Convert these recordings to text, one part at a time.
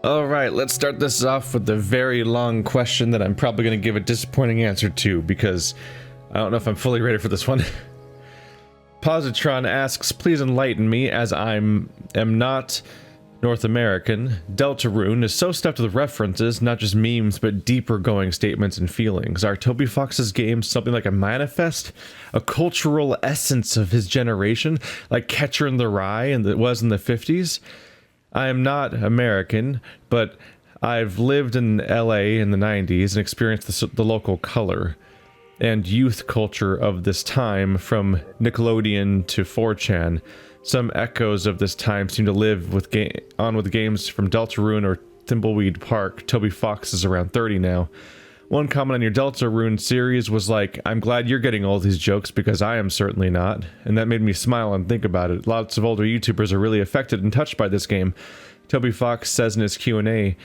All right, let's start this off with a very long question that I'm probably going to give a disappointing answer to because I don't know if I'm fully ready for this one. Posi Tron asks, please enlighten me as am not North American. Deltarune is so stuffed with references, not just memes, but deeper going statements and feelings. Are Toby Fox's games something like a manifest? A cultural essence of his generation? Like Catcher in the Rye and it was in the 50s? I am not American, but I've lived in LA in the 90s and experienced the local color and youth culture of this time, from Nickelodeon to 4chan. Some echoes of this time seem to live with games from Deltarune or Thimbleweed Park. Toby Fox is around 30 now. One comment on your Deltarune series was like, I'm glad you're getting all these jokes because I am certainly not. And that made me smile and think about it. Lots of older YouTubers are really affected and touched by this game. Toby Fox says in his Q&A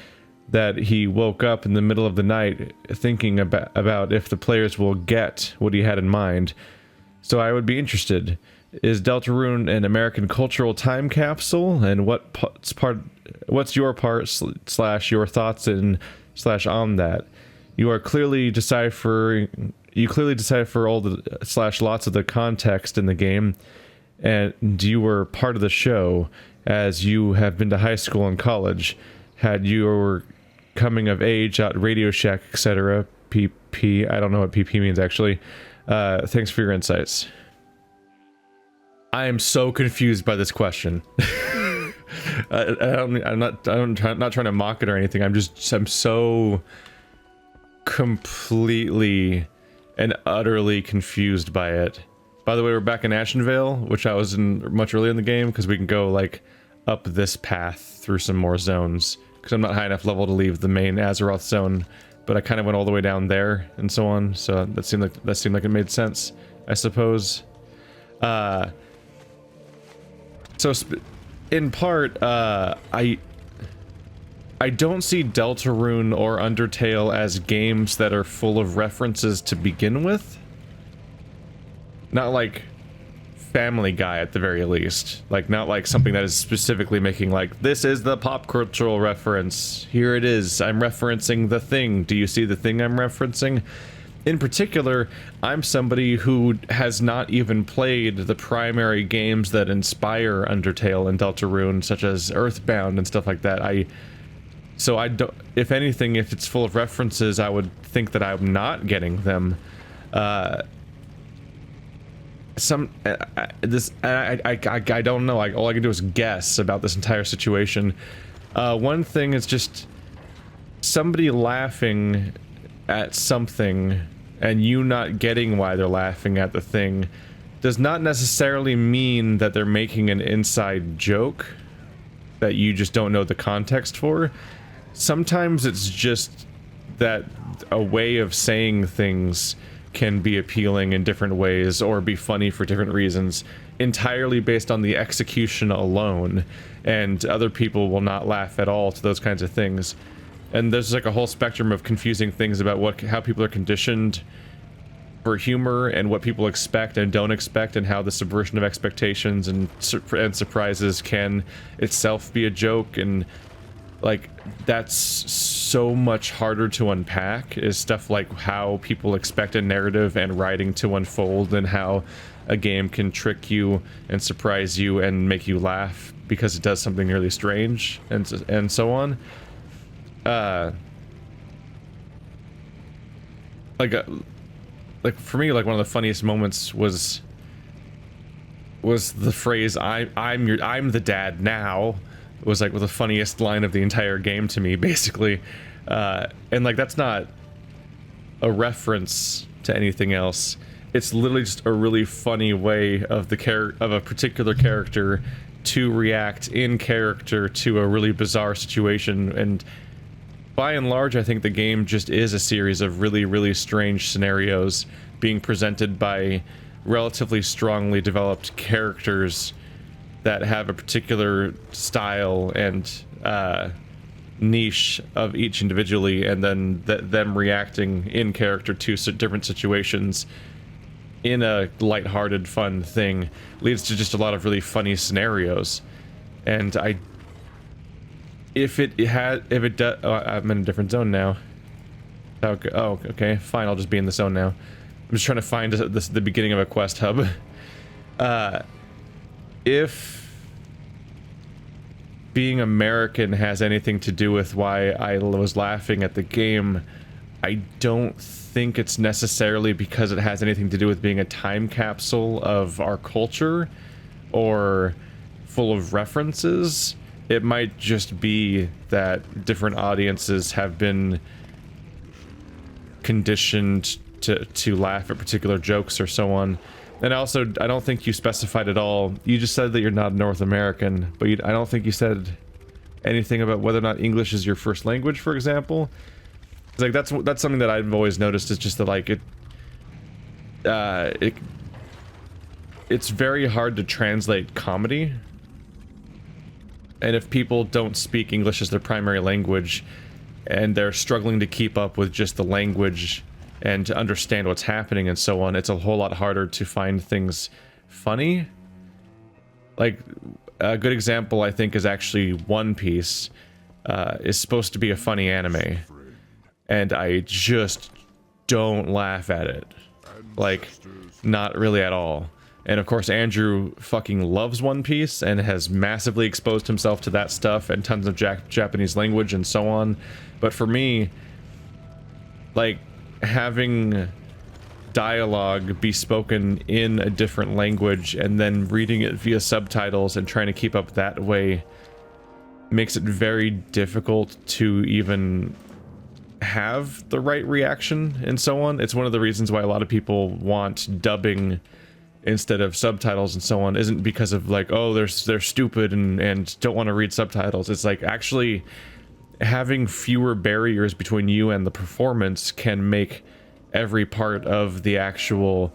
that he woke up in the middle of the night thinking about if the players will get what he had in mind. So I would be interested. Is Deltarune an American cultural time capsule? And what's your part / your thoughts in / on that? You clearly decipher all the / lots of the context in the game, and you were part of the show as you have been to high school and college. Had your coming of age at radioshack, etc.pp. I don't know what PP means actually. Thanks for your insights. I am so confused by this question. I'm not trying to mock it or anything. I'm so completely and utterly confused by it. By the way, we're back in Ashenvale, which I was in much earlier in the game, because we can go like up this path through some more zones, because I'm not high enough level to leave the main Azeroth zone, but I kind of went all the way down there and so on, so that seemed like it made sense, I suppose. So in part, I don't see Deltarune or Undertale as games that are full of references to begin with. Not like Family Guy at the very least. Like, not like something that is specifically making like, this is the pop cultural reference. Here it is. I'm referencing the thing. Do you see the thing I'm referencing? In particular, I'm somebody who has not even played the primary games that inspire Undertale and Deltarune, such as Earthbound and stuff like that. So I don't, if anything, if it's full of references, I would think that I'm not getting them. I don't know. All I can do is guess about this entire situation. One thing is just somebody laughing at something and you not getting why they're laughing at the thing does not necessarily mean that they're making an inside joke that you just don't know the context for. Sometimes it's just that a way of saying things can be appealing in different ways or be funny for different reasons, entirely based on the execution alone, and other people will not laugh at all to those kinds of things. And there's like a whole spectrum of confusing things about how people are conditioned for humor and what people expect and don't expect, and how the subversion of expectations and surprises can itself be a joke. And like, that's so much harder to unpack, is stuff like how people expect a narrative and writing to unfold, and how a game can trick you and surprise you and make you laugh because it does something really strange, and so on. Like for me, like one of the funniest moments was the phrase I'm the dad now. It was like the funniest line of the entire game to me, basically. And like, that's not a reference to anything else. It's literally just a really funny way of a particular character to react in character to a really bizarre situation. And by and large, I think the game just is a series of really, really strange scenarios being presented by relatively strongly developed characters that have a particular style and niche of each individually, and then them reacting in character to different situations in a lighthearted, fun thing leads to just a lot of really funny scenarios. And if it does, oh, I'm in a different zone now. Okay, oh, okay, fine, I'll just be in the zone now. I'm just trying to find the beginning of a quest hub. If being American has anything to do with why I was laughing at the game, I don't think it's necessarily because it has anything to do with being a time capsule of our culture or full of references. It might just be that different audiences have been conditioned to laugh at particular jokes or so on. And also, I don't think you specified at all. You just said that you're not North American, but I don't think you said anything about whether or not English is your first language, for example. It's like that's something that I've always noticed, is just that like it's very hard to translate comedy. And if people don't speak English as their primary language and they're struggling to keep up with just the language and to understand what's happening and so on, it's a whole lot harder to find things funny. Like, a good example, I think, is actually One Piece. Is supposed to be a funny anime, and I just don't laugh at it. Like, not really at all. And of course, Andrew fucking loves One Piece and has massively exposed himself to that stuff and tons of Japanese language and so on. But for me, like, having dialogue be spoken in a different language and then reading it via subtitles and trying to keep up that way makes it very difficult to even have the right reaction and so on. It's one of the reasons why a lot of people want dubbing instead of subtitles and so on. Isn't because of like, oh, they're stupid and don't want to read subtitles. It's like, actually having fewer barriers between you and the performance can make every part of the actual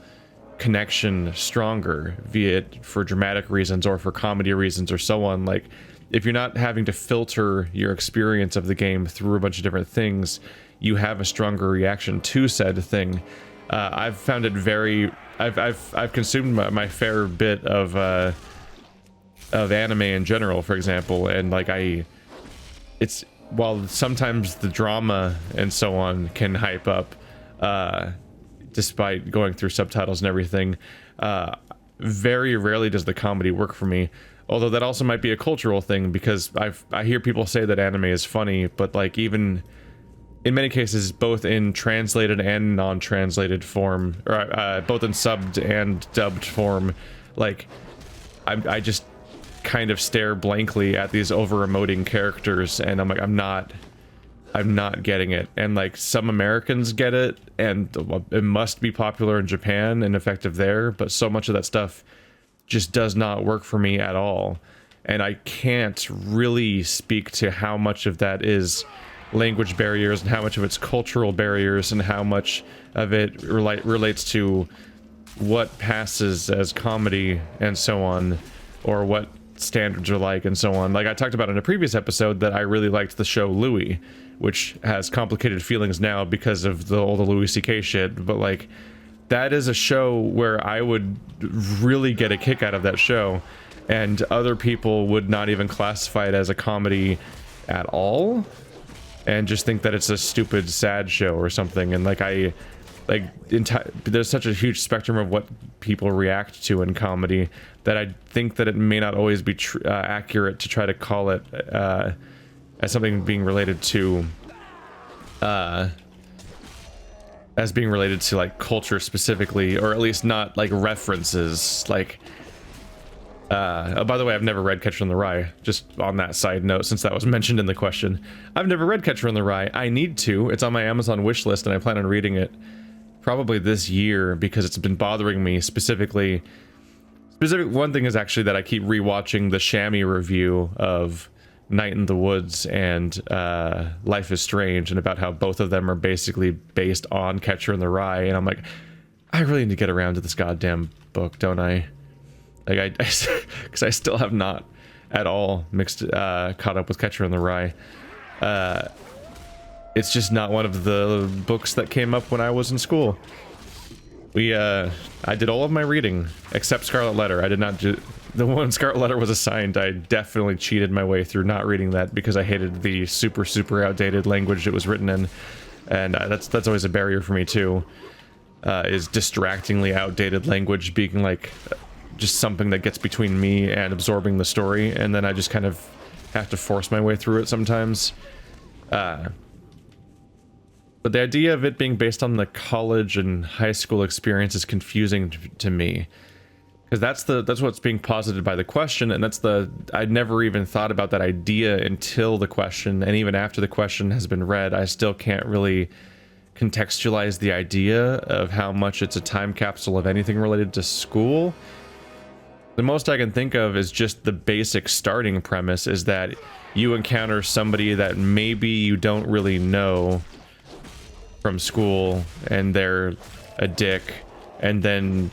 connection stronger, be it for dramatic reasons or for comedy reasons or so on. Like, if you're not having to filter your experience of the game through a bunch of different things, you have a stronger reaction to said thing. I've found it very... I've consumed my fair bit of anime in general, for example, and like it's, while sometimes the drama and so on can hype up, despite going through subtitles and everything, very rarely does the comedy work for me. Although that also might be a cultural thing, because I hear people say that anime is funny, but like, even in many cases, both in translated and non-translated form, or both in subbed and dubbed form, like, I just kind of stare blankly at these over-emoting characters, and I'm like, I'm not getting it. And like, some Americans get it, and it must be popular in Japan and effective there, but so much of that stuff just does not work for me at all. And I can't really speak to how much of that is language barriers and how much of it's cultural barriers and how much of it relates to what passes as comedy and so on, or what standards are like and so on. Like, I talked about in a previous episode that I really liked the show Louie, which has complicated feelings now because of all the Louis CK shit, but like, that is a show where I would really get a kick out of that show, and other people would not even classify it as a comedy at all, and just think that it's a stupid, sad show or something. And like, there's such a huge spectrum of what people react to in comedy that I think that it may not always be accurate to try to call it as something being related to like culture specifically, or at least not like references. Like, oh, by the way, I've never read Catcher in the Rye, just on that side note, since that was mentioned in the question. I've never read Catcher in the Rye. I need to. It's on my Amazon wish list, and I plan on reading it probably this year, because it's been bothering me specifically. One thing is actually that I keep rewatching the Shammy review of Night in the Woods and Life is Strange, and about how both of them are basically based on Catcher in the Rye, and I'm like, I really need to get around to this goddamn book, don't I? Like, because I still have not at all caught up with Catcher in the Rye. It's just not one of the books that came up when I was in school. I did all of my reading except Scarlet Letter. I did not do the one Scarlet Letter was assigned. I definitely cheated my way through not reading that because I hated the super outdated language it was written in, and that's always a barrier for me too. Is distractingly outdated language being like just something that gets between me and absorbing the story, and then I just kind of have to force my way through it sometimes. But the idea of it being based on the college and high school experience is confusing to me, because that's what's being posited by the question, and I'd never even thought about that idea until the question, and even after the question has been read, I still can't really contextualize the idea of how much it's a time capsule of anything related to school. The most I can think of is just the basic starting premise is that you encounter somebody that maybe you don't really know from school, and they're a dick, and then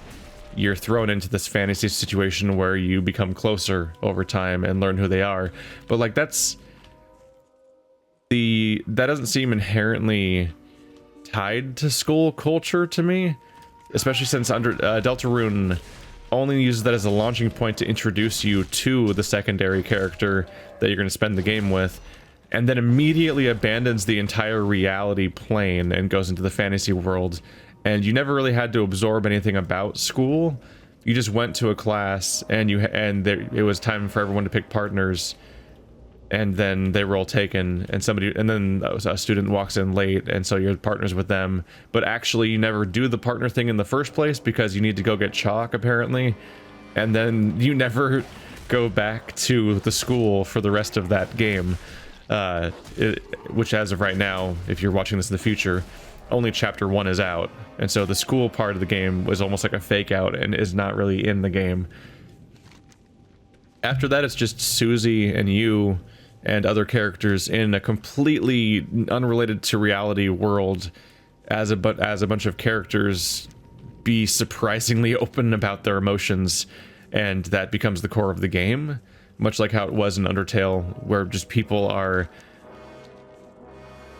you're thrown into this fantasy situation where you become closer over time and learn who they are. But like that doesn't seem inherently tied to school culture to me, especially since Deltarune only uses that as a launching point to introduce you to the secondary character that you're going to spend the game with, and then immediately abandons the entire reality plane and goes into the fantasy world. And you never really had to absorb anything about school. You just went to a class, and it was time for everyone to pick partners, and then they were all taken, and then a student walks in late, and so you're partners with them. But actually, you never do the partner thing in the first place because you need to go get chalk, apparently, and then you never go back to the school for the rest of that game. Which as of right now, if you're watching this in the future, only chapter 1 is out, and so the school part of the game was almost like a fake out and is not really in the game. After that, it's just Susie and you and other characters in a completely unrelated to reality world as a bunch of characters be surprisingly open about their emotions, and that becomes the core of the game. Much like how it was in Undertale, where just people are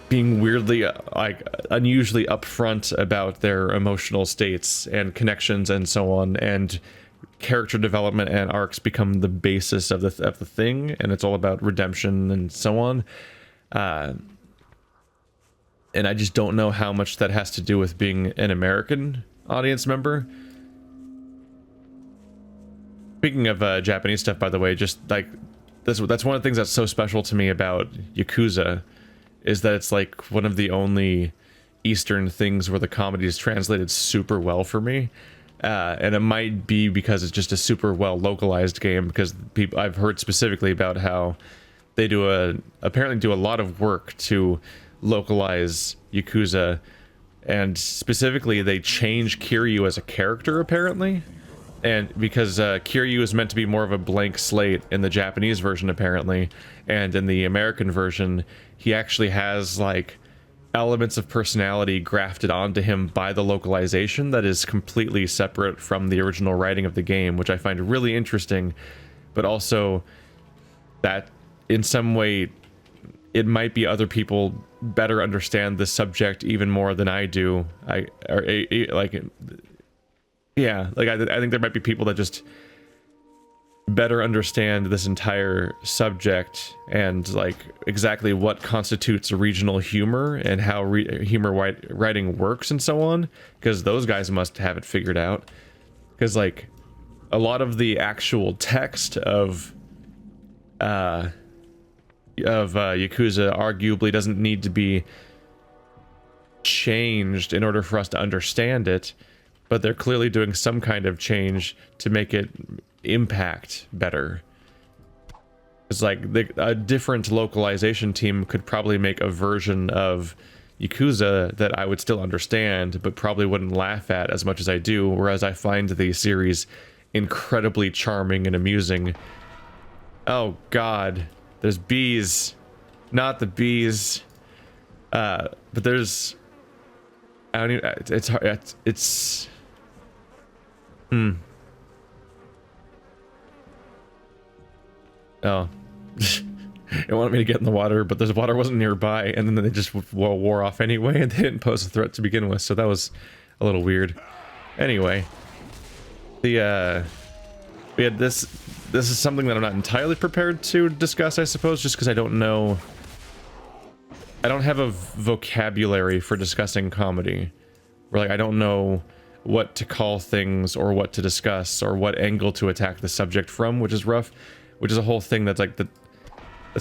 being weirdly, like, unusually upfront about their emotional states and connections and so on, and character development and arcs become the basis of the thing, and it's all about redemption and so on. And I just don't know how much that has to do with being an American audience member. Speaking of Japanese stuff, by the way, just like that's one of the things that's so special to me about Yakuza, is that it's like one of the only Eastern things where the comedy is translated super well for me. And it might be because it's just a super well localized game, because I've heard specifically about how they apparently do a lot of work to localize Yakuza, and specifically they change Kiryu as a character apparently. And because Kiryu is meant to be more of a blank slate in the Japanese version apparently, and in the American version he actually has like elements of personality grafted onto him by the localization that is completely separate from the original writing of the game, which I find really interesting. But also that in some way it might be other people better understand the subject even more than I do. Yeah, like I think there might be people that just better understand this entire subject and like exactly what constitutes regional humor and how humor writing works and so on, because those guys must have it figured out. Because like a lot of the actual text of Yakuza arguably doesn't need to be changed in order for us to understand it, but they're clearly doing some kind of change to make it impact better. It's like a different localization team could probably make a version of Yakuza that I would still understand, but probably wouldn't laugh at as much as I do, whereas I find the series incredibly charming and amusing. Oh god, there's bees. Not the bees. But there's... I don't even... It's hard... It's... Oh. It wanted me to get in the water, but the water wasn't nearby, and then they just wore off anyway, and they didn't pose a threat to begin with, so that was a little weird. Anyway, we had this is something that I'm not entirely prepared to discuss, I suppose, just because I don't know. I don't have a vocabulary for discussing comedy. Where, like, I don't know what to call things or what to discuss or what angle to attack the subject from, which is rough. Which is a whole thing that's like that's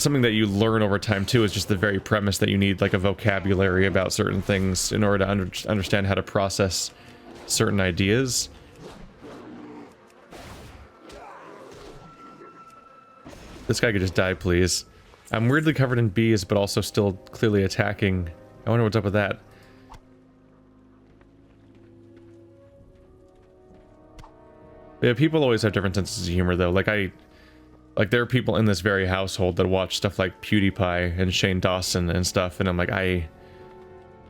something that you learn over time too, is just the very premise that you need like a vocabulary about certain things in order to understand how to process certain ideas. This guy could just die, please. I'm weirdly covered in bees, but also still clearly attacking. I wonder what's up with that. Yeah, people always have different senses of humor, though. Like, there are people in this very household that watch stuff like PewDiePie and Shane Dawson and stuff, and I'm like, I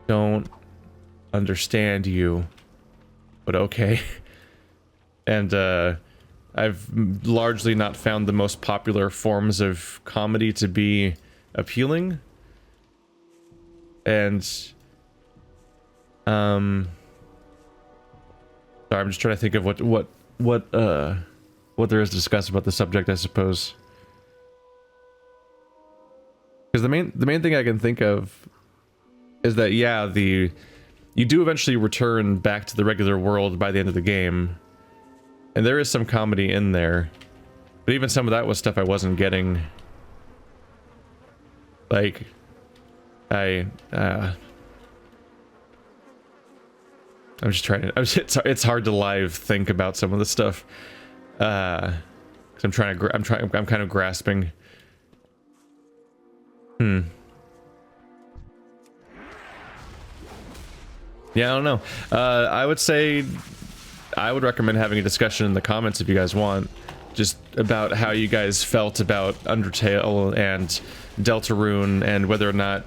don't understand you, but okay. And, I've largely not found the most popular forms of comedy to be appealing. And, sorry, I'm just trying to think of what there is to discuss about the subject, I suppose. Because the main thing I can think of is that, yeah, you do eventually return back to the regular world by the end of the game. And there is some comedy in there. But even some of that was stuff I wasn't getting. Like, I'm just trying to, it's hard to live think about some of the stuff. 'Cause I'm kind of grasping. Yeah, I don't know. I would say I would recommend having a discussion in the comments if you guys want, just about how you guys felt about Undertale and Deltarune, and whether or not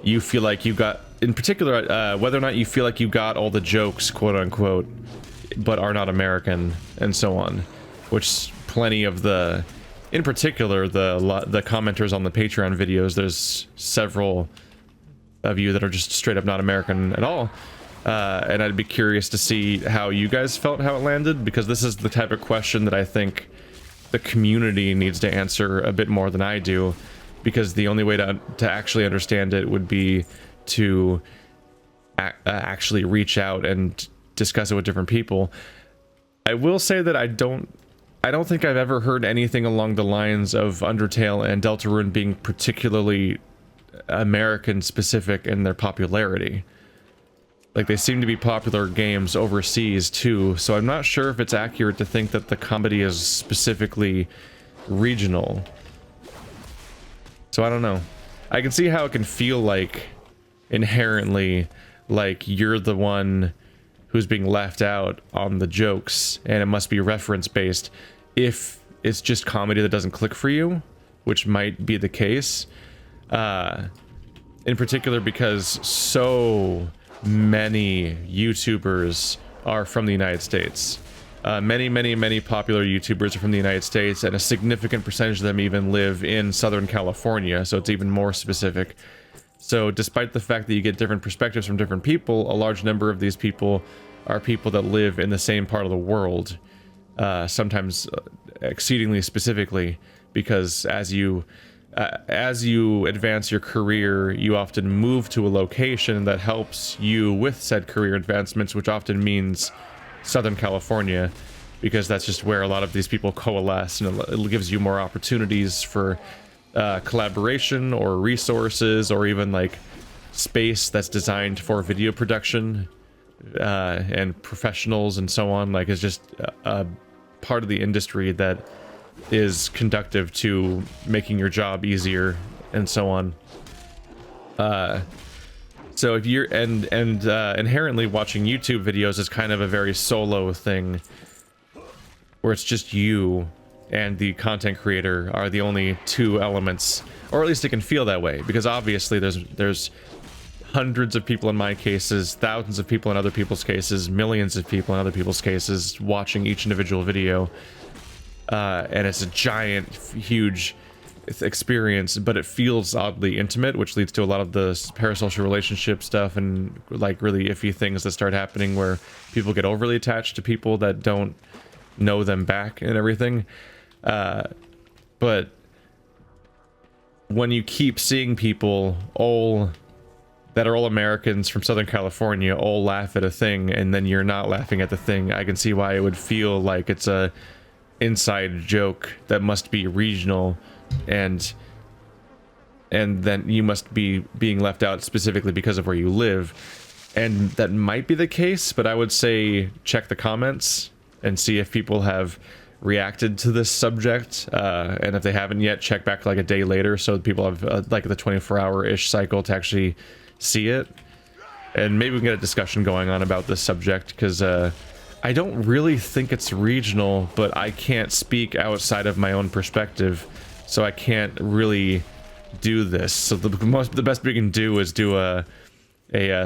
you feel like you got, in particular, whether or not you feel like you got all the jokes, quote unquote, but are not American, and so on. Which plenty of in particular, the commenters on the Patreon videos, there's several of you that are just straight up not American at all. And I'd be curious to see how you guys felt, how it landed, because this is the type of question that I think the community needs to answer a bit more than I do, because the only way to actually understand it would be to actually reach out and discuss it with different people. I will say that I don't think I've ever heard anything along the lines of Undertale and Deltarune being particularly American specific in their popularity. Like, they seem to be popular games overseas too, so I'm not sure if it's accurate to think that the comedy is specifically regional. So I don't know. I can see how it can feel like inherently like you're the one who's being left out on the jokes, and it must be reference based if it's just comedy that doesn't click for you, which might be the case. In particular because so many YouTubers are from the United States. Many popular YouTubers are from the United States, and a significant percentage of them even live in Southern California, so it's even more specific. So despite the fact that you get different perspectives from different people, a large number of these people are people that live in the same part of the world, sometimes exceedingly specifically, because as you advance your career, you often move to a location that helps you with said career advancements, which often means Southern California, because that's just where a lot of these people coalesce, and it gives you more opportunities for collaboration or resources, or even like space that's designed for video production and professionals and so on. Like, it's just a part of the industry that is conductive to making your job easier and so on. So if you're inherently watching YouTube videos is kind of a very solo thing, where it's just you and the content creator are the only two elements, or at least it can feel that way, because obviously there's hundreds of people in my cases, thousands of people in other people's cases, millions of people in other people's cases watching each individual video. And it's a giant, huge experience, but it feels oddly intimate, which leads to a lot of the parasocial relationship stuff and like really iffy things that start happening where people get overly attached to people that don't know them back and everything. But when you keep seeing people that are all Americans from Southern California all laugh at a thing and then you're not laughing at the thing, I can see why it would feel like it's a inside joke that must be regional, and then you must be being left out specifically because of where you live. And that might be the case, but I would say check the comments and see if people have reacted to this subject, and if they haven't yet, check back like a day later so people have like the 24-hour-ish cycle to actually see it, and maybe we can get a discussion going on about this subject, because I don't really think it's regional, but I can't speak outside of my own perspective, so I can't really do this. So the best we can do is do a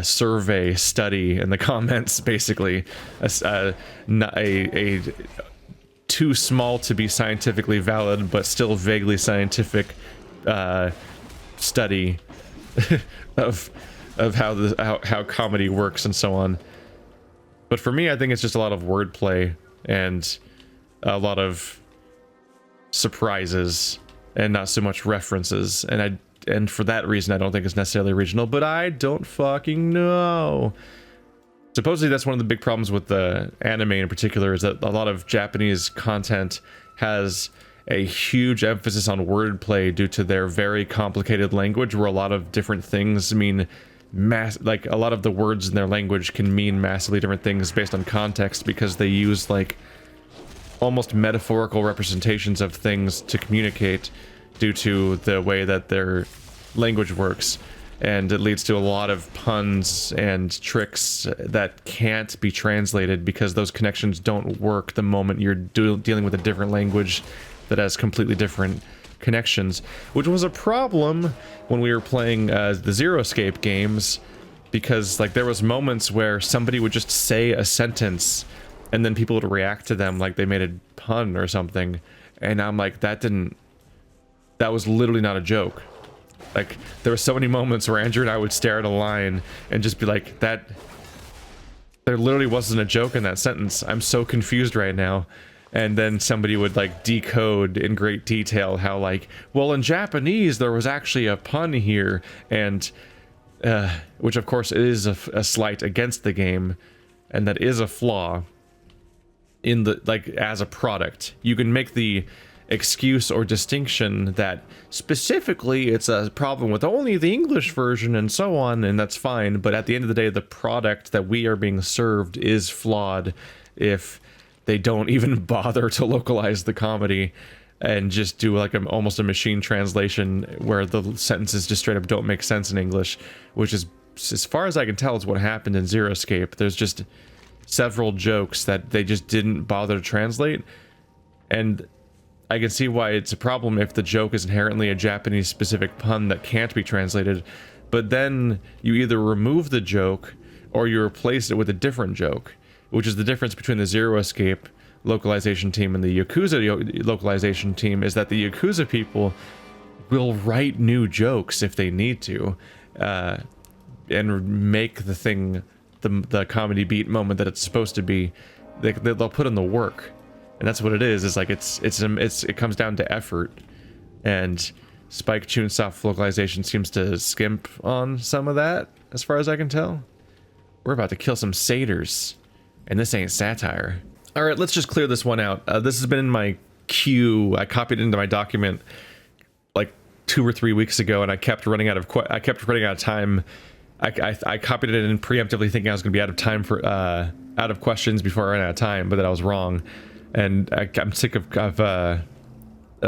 survey study in the comments, basically a too small to be scientifically valid but still vaguely scientific study of how comedy works and so on. But for me, I think it's just a lot of wordplay and a lot of surprises and not so much references, and for that reason I don't think it's necessarily regional, but I don't fucking know. Supposedly that's one of the big problems with the anime in particular, is that a lot of Japanese content has a huge emphasis on wordplay due to their very complicated language, where a lot of different things mean like a lot of the words in their language can mean massively different things based on context, because they use like almost metaphorical representations of things to communicate due to the way that their language works. And it leads to a lot of puns and tricks that can't be translated because those connections don't work the moment you're dealing with a different language that has completely different connections, which was a problem when we were playing the Zero Escape games, because like there was moments where somebody would just say a sentence and then people would react to them like they made a pun or something, and I'm like, that was literally not a joke. Like, there were so many moments where Andrew and I would stare at a line and just be like, there literally wasn't a joke in that sentence. I'm so confused right now. And then somebody would like decode in great detail how like, well, in Japanese there was actually a pun here, and which of course is a slight against the game, and that is a flaw in the, like, as a product. You can make the excuse or distinction that specifically it's a problem with only the English version and so on, and that's fine, but at the end of the day the product that we are being served is flawed if they don't even bother to localize the comedy and just do like almost a machine translation where the sentences just straight up don't make sense in English, which is, as far as I can tell, is what happened in Zero Escape. There's just several jokes that they just didn't bother to translate, and I can see why it's a problem if the joke is inherently a Japanese specific pun that can't be translated, but then you either remove the joke or you replace it with a different joke, which is the difference between the Zero Escape localization team and the Yakuza localization team, is that the Yakuza people will write new jokes if they need to, and make the thing the comedy beat moment that it's supposed to be. They'll put in the work. And that's what it is. It's like it comes down to effort, and Spike Chunsoft localization seems to skimp on some of that, as far as I can tell. We're about to kill some satyrs, and this ain't satire. All right, let's just clear this one out. This has been in my queue. I copied it into my document like 2 or 3 weeks ago, and I kept running out of time. I copied it in preemptively thinking I was going to be out of time for out of questions before I ran out of time, but that I was wrong. And I'm sick of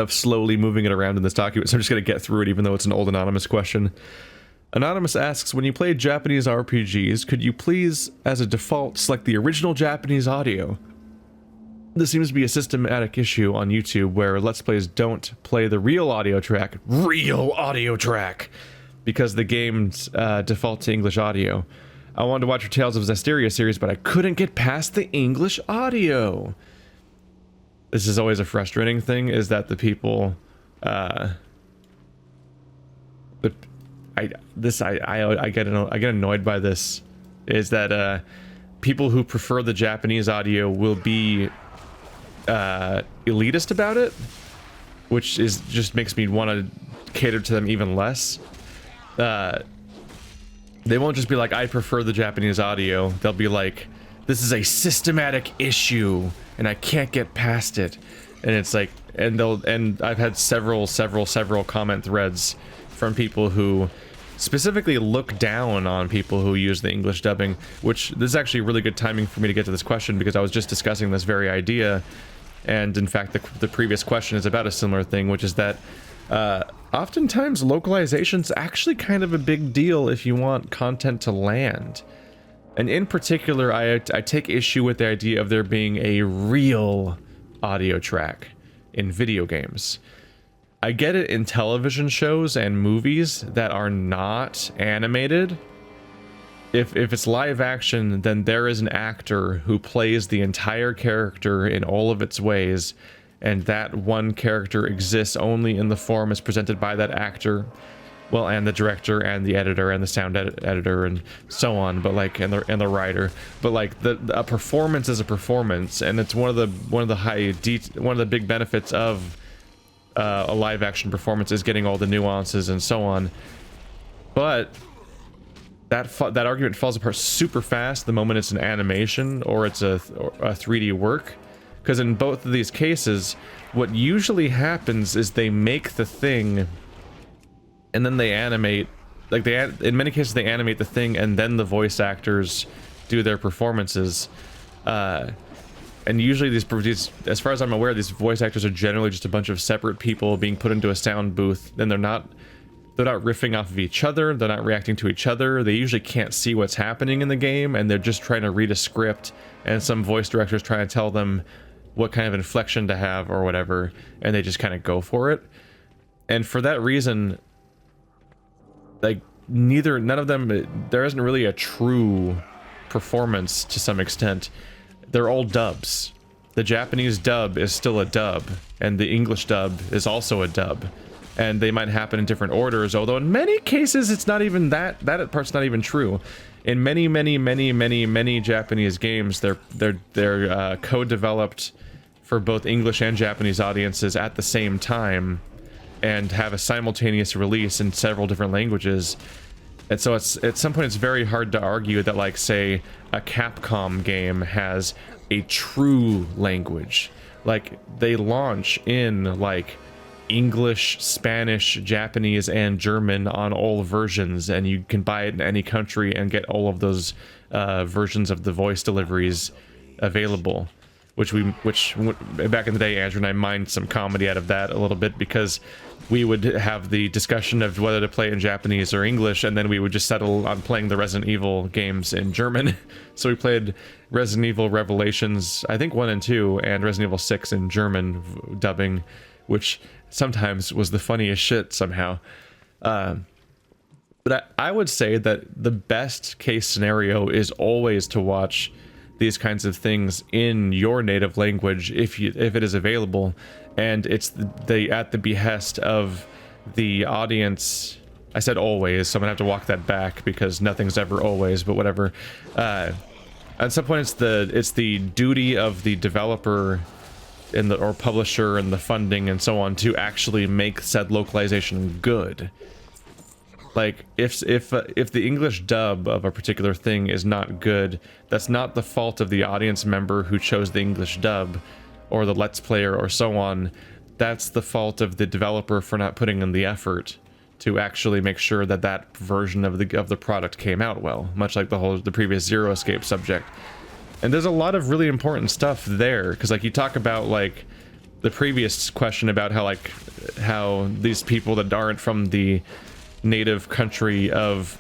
slowly moving it around in this document, so I'm just going to get through it even though it's an old anonymous question. Anonymous asks, when you play Japanese RPGs, could you please, as a default, select the original Japanese audio? This seems to be a systematic issue on YouTube where Let's Plays don't play the real audio track, because the games default to English audio. I wanted to watch your Tales of Zestiria series, but I couldn't get past the English audio. This is always a frustrating thing, is that the people I get annoyed by this, is that people who prefer the Japanese audio will be elitist about it, which is just makes me want to cater to them even less. They won't just be like, I prefer the Japanese audio. They'll be like, this is a systematic issue and I can't get past it. And it's like, and I've had several comment threads from people who specifically look down on people who use the English dubbing, which this is actually really good timing for me to get to this question, because I was just discussing this very idea. And in fact, the previous question is about a similar thing, which is that oftentimes localization's actually kind of a big deal if you want content to land. And in particular, I take issue with the idea of there being a real audio track in video games. I get it in television shows and movies that are not animated. If it's live action, then there is an actor who plays the entire character in all of its ways, and that one character exists only in the form as presented by that actor. Well, and the director and the editor and the sound editor and so on, but like, and the writer, but like a performance is a performance, and it's one of the big benefits of a live action performance is getting all the nuances and so on. But that argument falls apart super fast the moment it's an animation or it's a 3D work, because in both of these cases, what usually happens is they make the thing and then they animate, like in many cases they animate the thing and then the voice actors do their performances. And usually these, as far as I'm aware, these voice actors are generally just a bunch of separate people being put into a sound booth. Then they're not riffing off of each other, they're not reacting to each other, they usually can't see what's happening in the game, and they're just trying to read a script, and some voice director's trying to tell them what kind of inflection to have or whatever, and they just kind of go for it. And for that reason, like, none of them, there isn't really a true performance to some extent. They're all dubs. The Japanese dub is still a dub, and the English dub is also a dub. And they might happen in different orders, although in many cases it's not even that part's not even true. In many Japanese games, they're co-developed for both English and Japanese audiences at the same time, and have a simultaneous release in several different languages. And so it's, at some point, it's very hard to argue that, like, say, a Capcom game has a true language. Like, they launch in, like, English, Spanish, Japanese, and German on all versions, and you can buy it in any country and get all of those versions of the voice deliveries available. Which back in the day, Andrew and I mined some comedy out of that a little bit, because we would have the discussion of whether to play in Japanese or English, and then we would just settle on playing the Resident Evil games in German. So we played Resident Evil Revelations, I think 1 and 2, and Resident Evil 6 in German dubbing, which sometimes was the funniest shit somehow. But I would say that the best case scenario is always to watch these kinds of things in your native language if it is available, and it's at the behest of the audience. I said always, so I'm gonna have to walk that back because nothing's ever always, but whatever. At some point it's the duty of the developer or publisher and the funding and so on to actually make said localization good. Like, if the English dub of a particular thing is not good, that's not the fault of the audience member who chose the English dub, or the Let's Player, or so on. That's the fault of the developer for not putting in the effort to actually make sure that that version of the product came out well, much like the previous Zero Escape subject. And there's a lot of really important stuff there, because, like, you talk about, like, the previous question about how these people that aren't from the native country of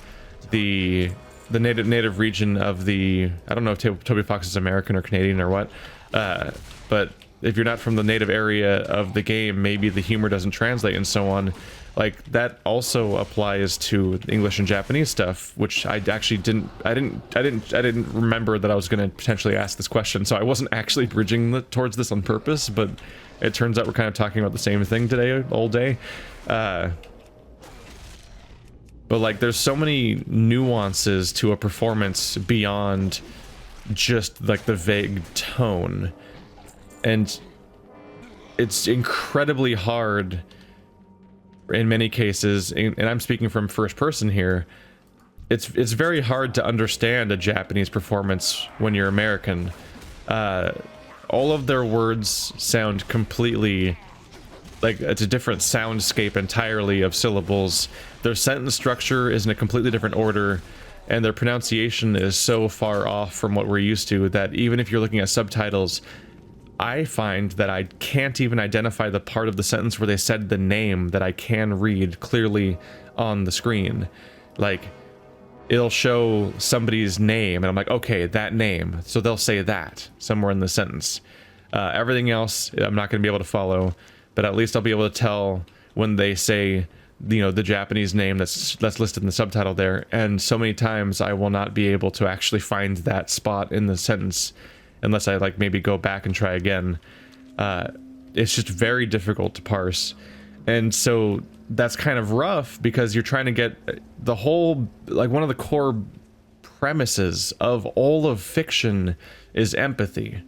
the native region of the, I don't know if Toby Fox is American or Canadian or what, but if you're not from the native area of the game, maybe the humor doesn't translate and so on. Like, that also applies to English and Japanese stuff, which I actually didn't remember that I was going to potentially ask this question, so I wasn't actually bridging towards this on purpose, but it turns out we're kind of talking about the same thing today, all day. But like, there's so many nuances to a performance beyond just like the vague tone, and it's incredibly hard in many cases, and I'm speaking from first person here. It's very hard to understand a Japanese performance when you're American. All of their words sound completely like it's a different soundscape entirely of syllables. Their sentence structure is in a completely different order, and their pronunciation is so far off from what we're used to that even if you're looking at subtitles, I find that I can't even identify the part of the sentence where they said the name that I can read clearly on the screen. Like, it'll show somebody's name and I'm like, okay, that name, so they'll say that somewhere in the sentence. Everything else I'm not going to be able to follow, but at least I'll be able to tell when they say, you know, the Japanese name that's listed in the subtitle there. And so many times I will not be able to actually find that spot in the sentence unless I like maybe go back and try again. It's just very difficult to parse. And so that's kind of rough because you're trying to get the whole, like, one of the core premises of all of fiction is empathy.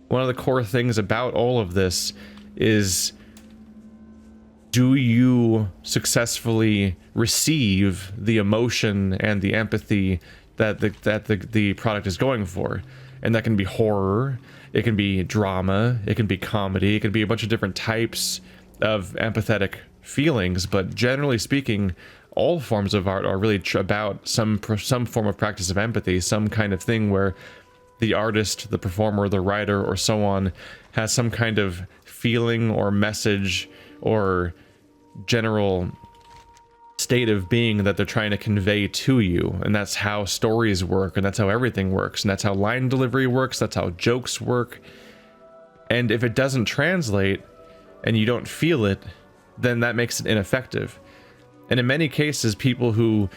One of the core things about all of this is, do you successfully receive the emotion and the empathy that the product is going for? And that can be horror, it can be drama, it can be comedy, it can be a bunch of different types of empathetic feelings, but generally speaking, all forms of art are really about some form of practice of empathy, some kind of thing where the artist, the performer, the writer, or so on has some kind of feeling or message or general state of being that they're trying to convey to you. And that's how stories work, and that's how everything works, and that's how line delivery works, that's how jokes work. And if it doesn't translate and you don't feel it, then that makes it ineffective. And in many cases, people who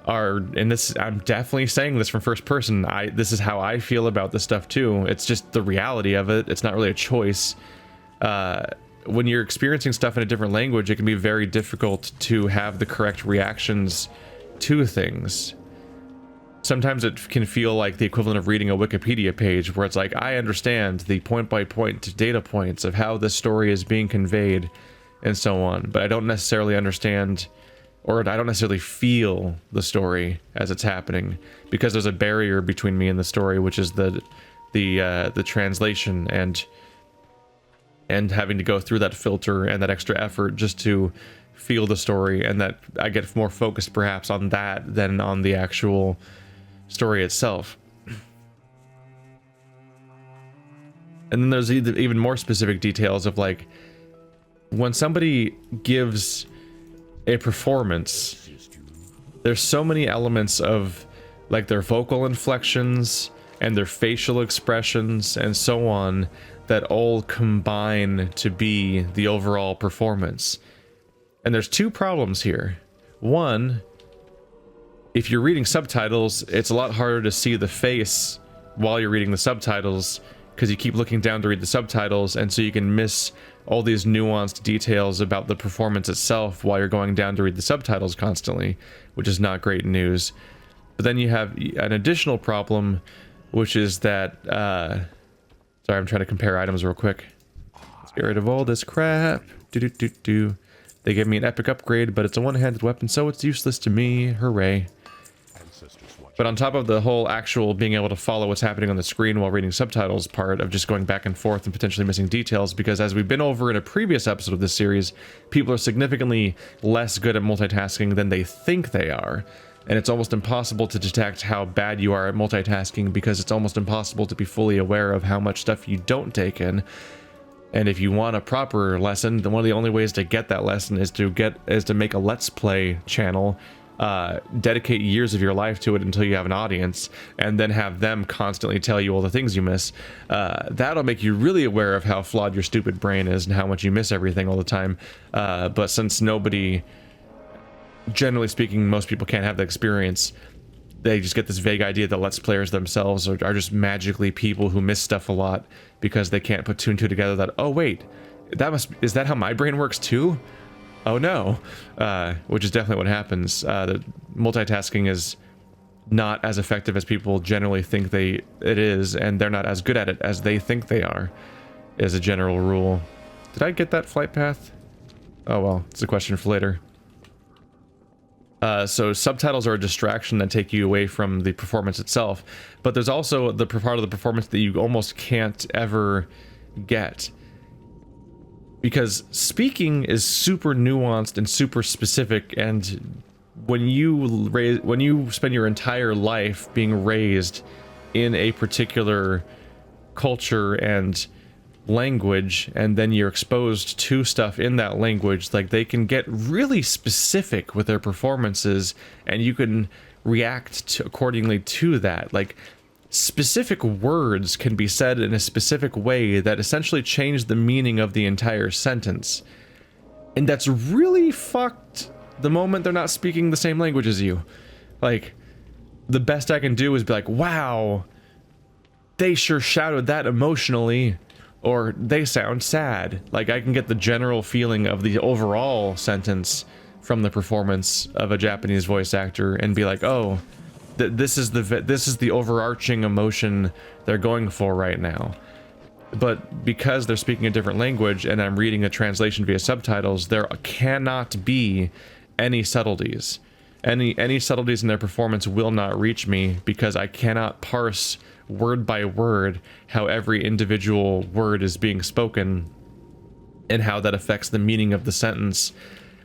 are, and this, I'm definitely saying this from first person, this is how I feel about this stuff too. It's just the reality of it. It's not really a choice. When you're experiencing stuff in a different language, it can be very difficult to have the correct reactions to things. Sometimes it can feel like the equivalent of reading a Wikipedia page, where it's like, I understand the point-by-point data points of how this story is being conveyed and so on, but I don't necessarily understand, or I don't necessarily feel the story as it's happening, because there's a barrier between me and the story, which is the translation and having to go through that filter and that extra effort just to feel the story, and that I get more focused perhaps on that than on the actual story itself. And then there's even more specific details of, like, when somebody gives a performance, there's so many elements of, like, their vocal inflections and their facial expressions and so on that all combine to be the overall performance. And there's two problems here. One, if you're reading subtitles, it's a lot harder to see the face while you're reading the subtitles, because you keep looking down to read the subtitles, and so you can miss all these nuanced details about the performance itself while you're going down to read the subtitles constantly, which is not great news. But then you have an additional problem, which is that, sorry, I'm trying to compare items real quick. Let's get rid of all this crap. They gave me an epic upgrade, but it's a one-handed weapon, so it's useless to me. Hooray. But on top of the whole actual being able to follow what's happening on the screen while reading subtitles part of just going back and forth and potentially missing details, because as we've been over in a previous episode of this series, people are significantly less good at multitasking than they think they are. And it's almost impossible to detect how bad you are at multitasking, because it's almost impossible to be fully aware of how much stuff you don't take in. And if you want a proper lesson, then one of the only ways to get that lesson is to make a Let's Play channel, dedicate years of your life to it until you have an audience, and then have them constantly tell you all the things you miss. That'll make you really aware of how flawed your stupid brain is and how much you miss everything all the time. But since nobody, generally speaking, most people can't have that experience, they just get this vague idea that Let's Players themselves are just people who miss stuff a lot because they can't put two and two together, that, oh wait, is that how my brain works too? oh no, which is definitely what happens. The multitasking is not as effective as people generally think it is, and they're not as good at it as they think they are, as a general rule. Did I get that flight path? Oh well, it's a question for later. So subtitles are a distraction that take you away from the performance itself, but there's also the part of the performance that you almost can't ever get. Because speaking is super nuanced and super specific, and when you spend your entire life being raised in a particular culture and language, and then you're exposed to stuff in that language, like, they can get really specific with their performances, and you can react accordingly to that. Like, specific words can be said in a specific way that essentially change the meaning of the entire sentence. And that's really fucked the moment they're not speaking the same language as you. Like, the best I can do is be like, wow, they sure shouted that emotionally, or they sound sad. Like, I can get the general feeling of the overall sentence from the performance of a Japanese voice actor and be like, oh, this is the overarching emotion they're going for right now. But because they're speaking a different language and I'm reading a translation via subtitles, there cannot be any subtleties. Any subtleties in their performance will not reach me, because I cannot parse word by word how every individual word is being spoken and how that affects the meaning of the sentence,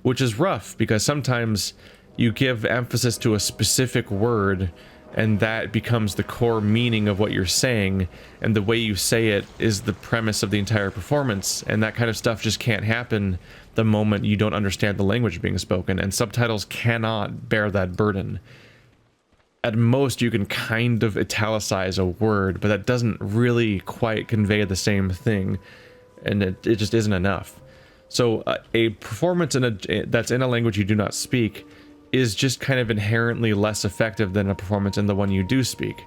which is rough, because sometimes you give emphasis to a specific word and that becomes the core meaning of what you're saying, and the way you say it is the premise of the entire performance, and that kind of stuff just can't happen the moment you don't understand the language being spoken, and subtitles cannot bear that burden. At most, you can kind of italicize a word, but that doesn't really quite convey the same thing, and it just isn't enough. So a performance that's in a language you do not speak is just kind of inherently less effective than a performance in the one you do speak.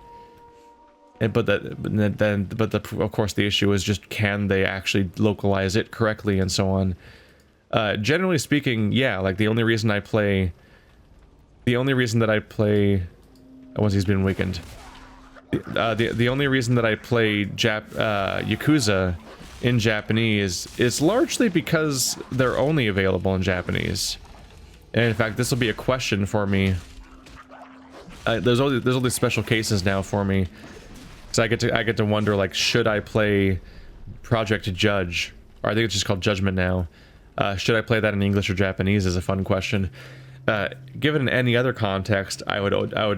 But of course the issue is just, can they actually localize it correctly and so on. Generally speaking, yeah, like the only reason that I play once he's been weakened. The only reason that I play Yakuza in Japanese is largely because they're only available in Japanese. And in fact, this will be a question for me. There's all these special cases now for me, so I get to wonder, like, should I play Project Judge, or I think it's just called Judgment now. Should I play that in English or Japanese is a fun question. Given in any other context, I would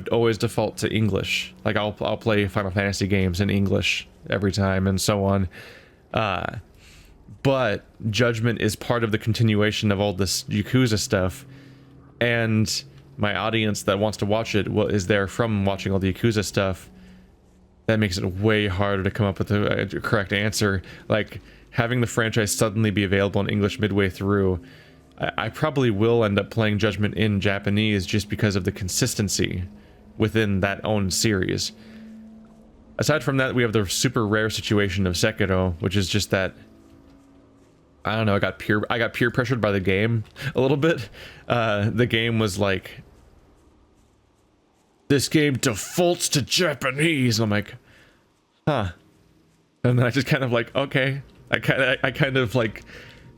always default to English. Like, I'll play Final Fantasy games in English every time and so on. But Judgment is part of the continuation of all this Yakuza stuff, and my audience that wants to watch it is there from watching all the Yakuza stuff. That makes it way harder to come up with a correct answer. Like, having the franchise suddenly be available in English midway through, I probably will end up playing Judgment in Japanese just because of the consistency within that own series. Aside from that, we have the super rare situation of Sekiro, which is just that, I don't know, I got peer pressured by the game a little bit. The game was like, this game defaults to Japanese. And I'm like, huh. And then I just kind of like, okay. I kind of like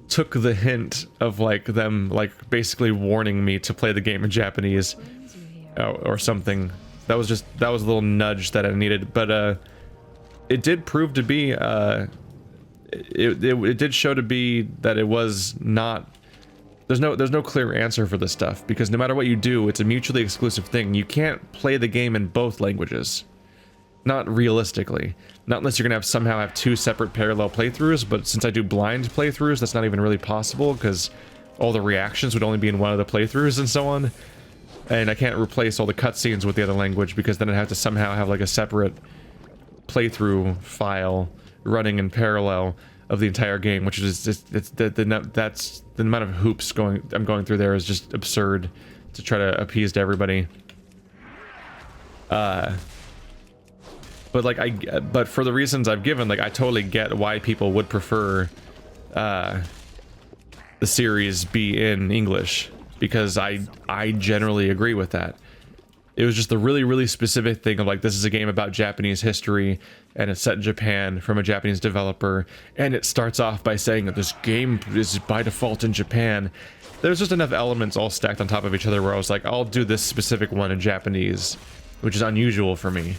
took the hint of like them like basically warning me to play the game in Japanese or something. That was a little nudge that I needed, but it did prove to be it did show to be that it was not, there's no clear answer for this stuff, because no matter what you do, it's a mutually exclusive thing. You can't play the game in both languages. Not realistically. Not unless you're gonna somehow have two separate parallel playthroughs, but since I do blind playthroughs, that's not even really possible, because all the reactions would only be in one of the playthroughs and so on. And I can't replace all the cutscenes with the other language, because then I'd have to somehow have like a separate playthrough file running in parallel of the entire game, which is just, that's the amount of hoops I'm going through there is just absurd to try to appease to everybody. But like but for the reasons I've given, like, I totally get why people would prefer the series be in English, because I generally agree with that. It was just the really, really specific thing of like, this is a game about Japanese history, and it's set in Japan from a Japanese developer, and it starts off by saying that this game is by default in Japan. There's just enough elements all stacked on top of each other where I was like, I'll do this specific one in Japanese, which is unusual for me.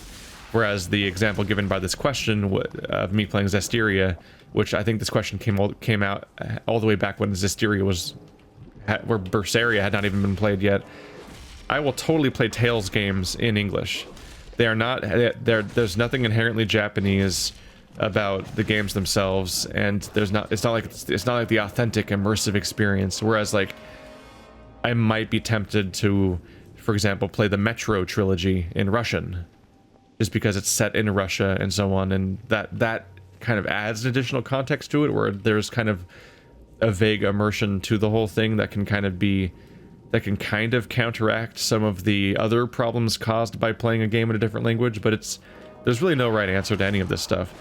Whereas the example given by this question of me playing Zestiria, which I think this question came out all the way back when Zestiria was, where Berseria had not even been played yet. I will totally play Tales games in English. They are not, there's nothing inherently Japanese about the games themselves, and it's not like the authentic immersive experience. Whereas like, I might be tempted to, for example, play the Metro trilogy in Russian, just because it's set in Russia and so on, and that kind of adds an additional context to it, where there's kind of a vague immersion to the whole thing that can kind of counteract some of the other problems caused by playing a game in a different language. But there's really no right answer to any of this stuff.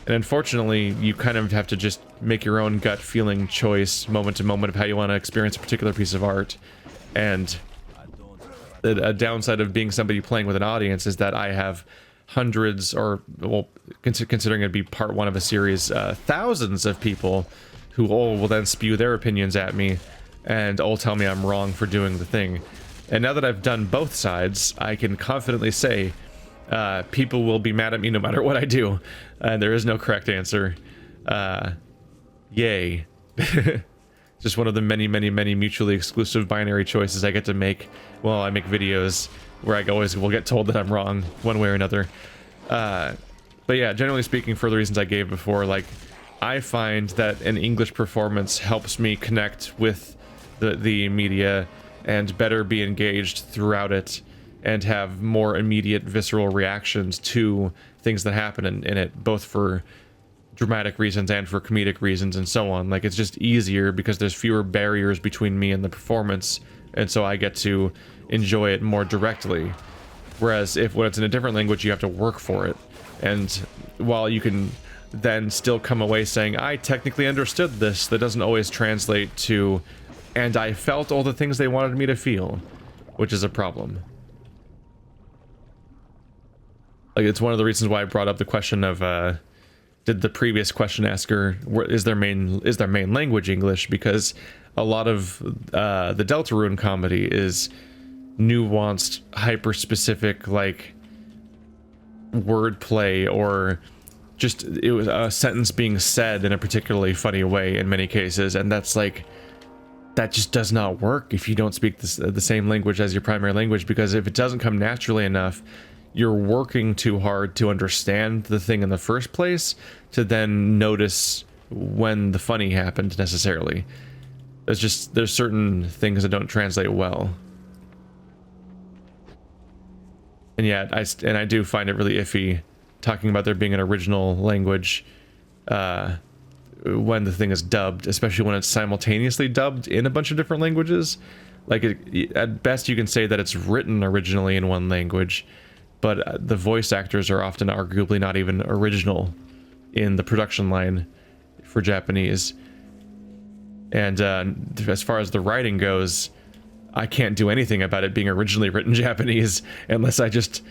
And unfortunately, you kind of have to just make your own gut feeling choice moment to moment of how you want to experience a particular piece of art. And a downside of being somebody playing with an audience is that I have hundreds, or, well, considering it'd be part one of a series, thousands of people who all will then spew their opinions at me and all tell me I'm wrong for doing the thing. And now that I've done both sides, I can confidently say people will be mad at me no matter what I do, and there is no correct answer. Yay. Just one of the many, many, many mutually exclusive binary choices I get to make while I make videos, where I always will get told that I'm wrong one way or another. But yeah, generally speaking, for the reasons I gave before, like, I find that an English performance helps me connect with the media and better be engaged throughout it, and have more immediate visceral reactions to things that happen in it, both for dramatic reasons and for comedic reasons and so on. Like, it's just easier because there's fewer barriers between me and the performance, and so I get to enjoy it more directly. Whereas when it's in a different language, you have to work for it. And while you can then still come away saying, I technically understood this, that doesn't always translate to, and I felt all the things they wanted me to feel, which is a problem. Like, it's one of the reasons why I brought up the question of, did the previous question asker, is their main language English? Because a lot of the Deltarune comedy is nuanced, hyper-specific, like, wordplay, or just it was a sentence being said in a particularly funny way in many cases, and that's like, that just does not work if you don't speak the same language as your primary language, because if it doesn't come naturally enough, you're working too hard to understand the thing in the first place to then notice when the funny happened necessarily. There's certain things that don't translate well. And yeah, I do find it really iffy talking about there being an original language when the thing is dubbed, especially when it's simultaneously dubbed in a bunch of different languages. Like, at best you can say that it's written originally in one language, but the voice actors are often arguably not even original in the production line for Japanese. And as far as the writing goes, I can't do anything about it being originally written Japanese unless I just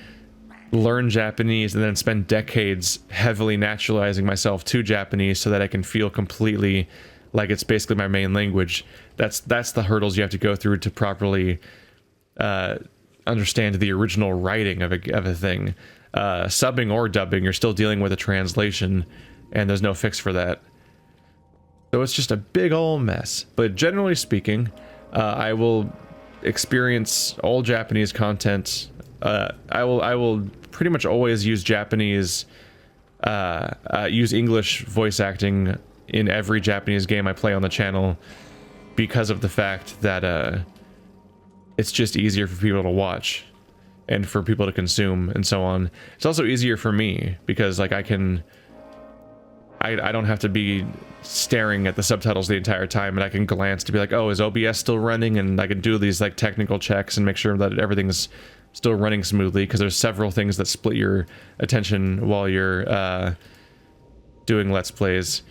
learn Japanese and then spend decades heavily naturalizing myself to Japanese so that I can feel completely like it's basically my main language. That's the hurdles you have to go through to properly understand the original writing of a thing. Subbing or dubbing, you're still dealing with a translation, and there's no fix for that. So it's just a big ol' mess. But generally speaking, I will experience all Japanese content. I will pretty much always use use English voice acting in every Japanese game I play on the channel, because of the fact that it's just easier for people to watch and for people to consume and so on. It's also easier for me because, like, I don't have to be staring at the subtitles the entire time, and I can glance to be like, oh, is OBS still running? And I can do these like technical checks and make sure that everything's still running smoothly, because there's several things that split your attention while you're doing Let's Plays.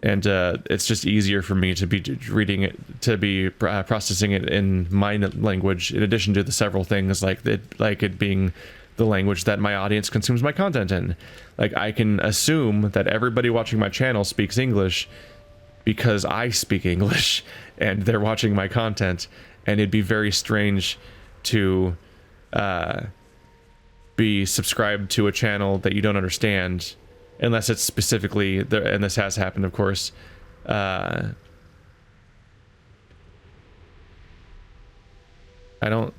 and it's just easier for me to be reading it, to be processing it in my language, in addition to the several things like it being the language that my audience consumes my content in. Like, I can assume that everybody watching my channel speaks English because I speak English and they're watching my content, and it'd be very strange to be subscribed to a channel that you don't understand, unless it's specifically, and this has happened, of course, I don't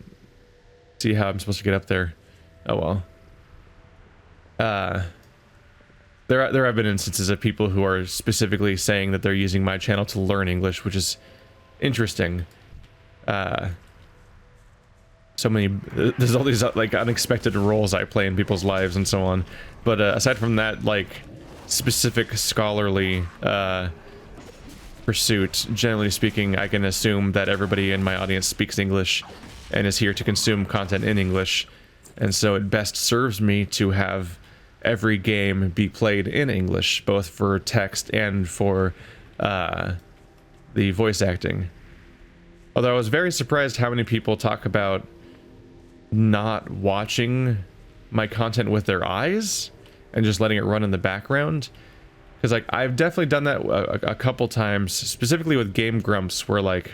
see how I'm supposed to get up there. Oh well. There have been instances of people who are specifically saying that they're using my channel to learn English, which is interesting. So many, there's all these like unexpected roles I play in people's lives and so on. But aside from that, like, specific scholarly pursuit, generally speaking, I can assume that everybody in my audience speaks English and is here to consume content in English. And so it best serves me to have every game be played in English, both for text and for the voice acting. Although I was very surprised how many people talk about not watching my content with their eyes and just letting it run in the background. Because, like, I've definitely done that a couple times, specifically with Game Grumps, where, like,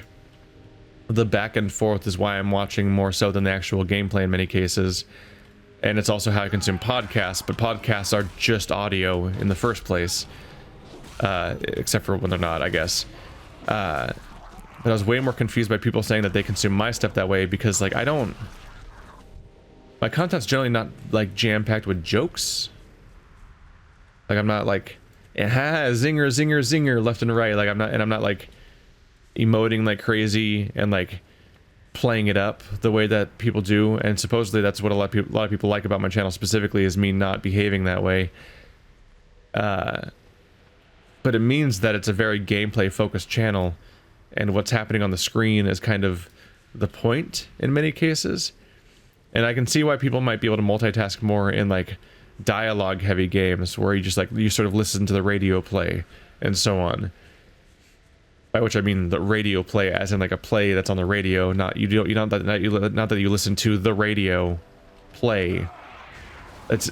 the back and forth is why I'm watching more so than the actual gameplay in many cases. And it's also how I consume podcasts, but podcasts are just audio in the first place. Except for when they're not, I guess. But I was way more confused by people saying that they consume my stuff that way, because, like, my content's generally not, like, jam-packed with jokes. Like, I'm not like, zinger, zinger, zinger, left and right. Like, I'm not like emoting like crazy and like playing it up the way that people do. And supposedly that's what a lot of people like about my channel specifically, is me not behaving that way. But it means that it's a very gameplay focused channel, and what's happening on the screen is kind of the point in many cases. And I can see why people might be able to multitask more in like dialogue heavy games, where you just like, you sort of listen to the radio play and so on. By which I mean the radio play as in like a play that's on the radio, not not that you listen to the radio play. That's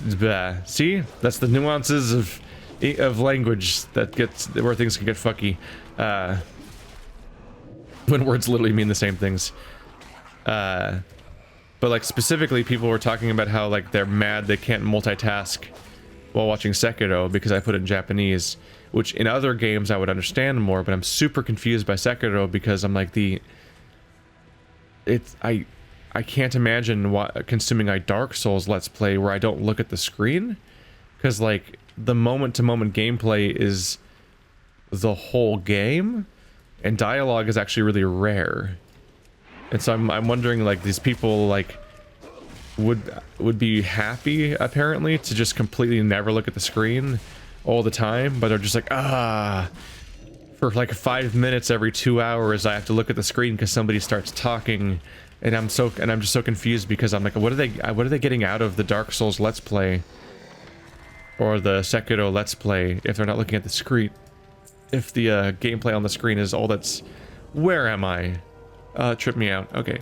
see, that's the nuances of language that gets where things can get fucky when words literally mean the same things. But like specifically, people were talking about how like they're mad they can't multitask while watching Sekiro because I put it in Japanese, which in other games I would understand more, but I'm super confused by Sekiro because I'm like I can't imagine consuming a Dark Souls Let's Play where I don't look at the screen, because like the moment-to-moment gameplay is the whole game, and dialogue is actually really rare. And so I'm wondering, like, these people like would be happy apparently to just completely never look at the screen all the time, but they're just like, for like 5 minutes every 2 hours I have to look at the screen because somebody starts talking, and I'm just so confused because I'm like, what are they getting out of the Dark Souls Let's Play or the Sekiro Let's Play if they're not looking at the screen? If the gameplay on the screen is all that's... Where am I? Tripped me out. Okay.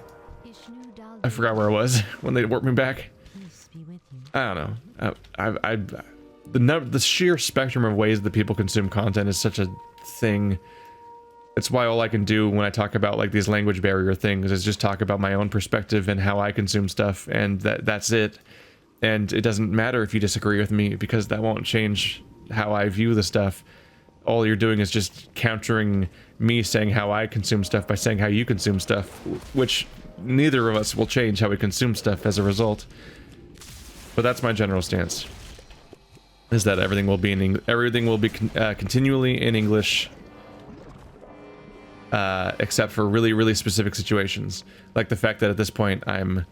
I forgot where I was when they warped me back. I don't know. The sheer spectrum of ways that people consume content is such a thing. It's why all I can do when I talk about like these language barrier things is just talk about my own perspective and how I consume stuff, and that's it. And it doesn't matter if you disagree with me, because that won't change how I view the stuff. All you're doing is just countering me saying how I consume stuff by saying how you consume stuff, which neither of us will change how we consume stuff as a result. But that's my general stance, is that everything will be continually in English, except for really, really specific situations, like the fact that at this point I'm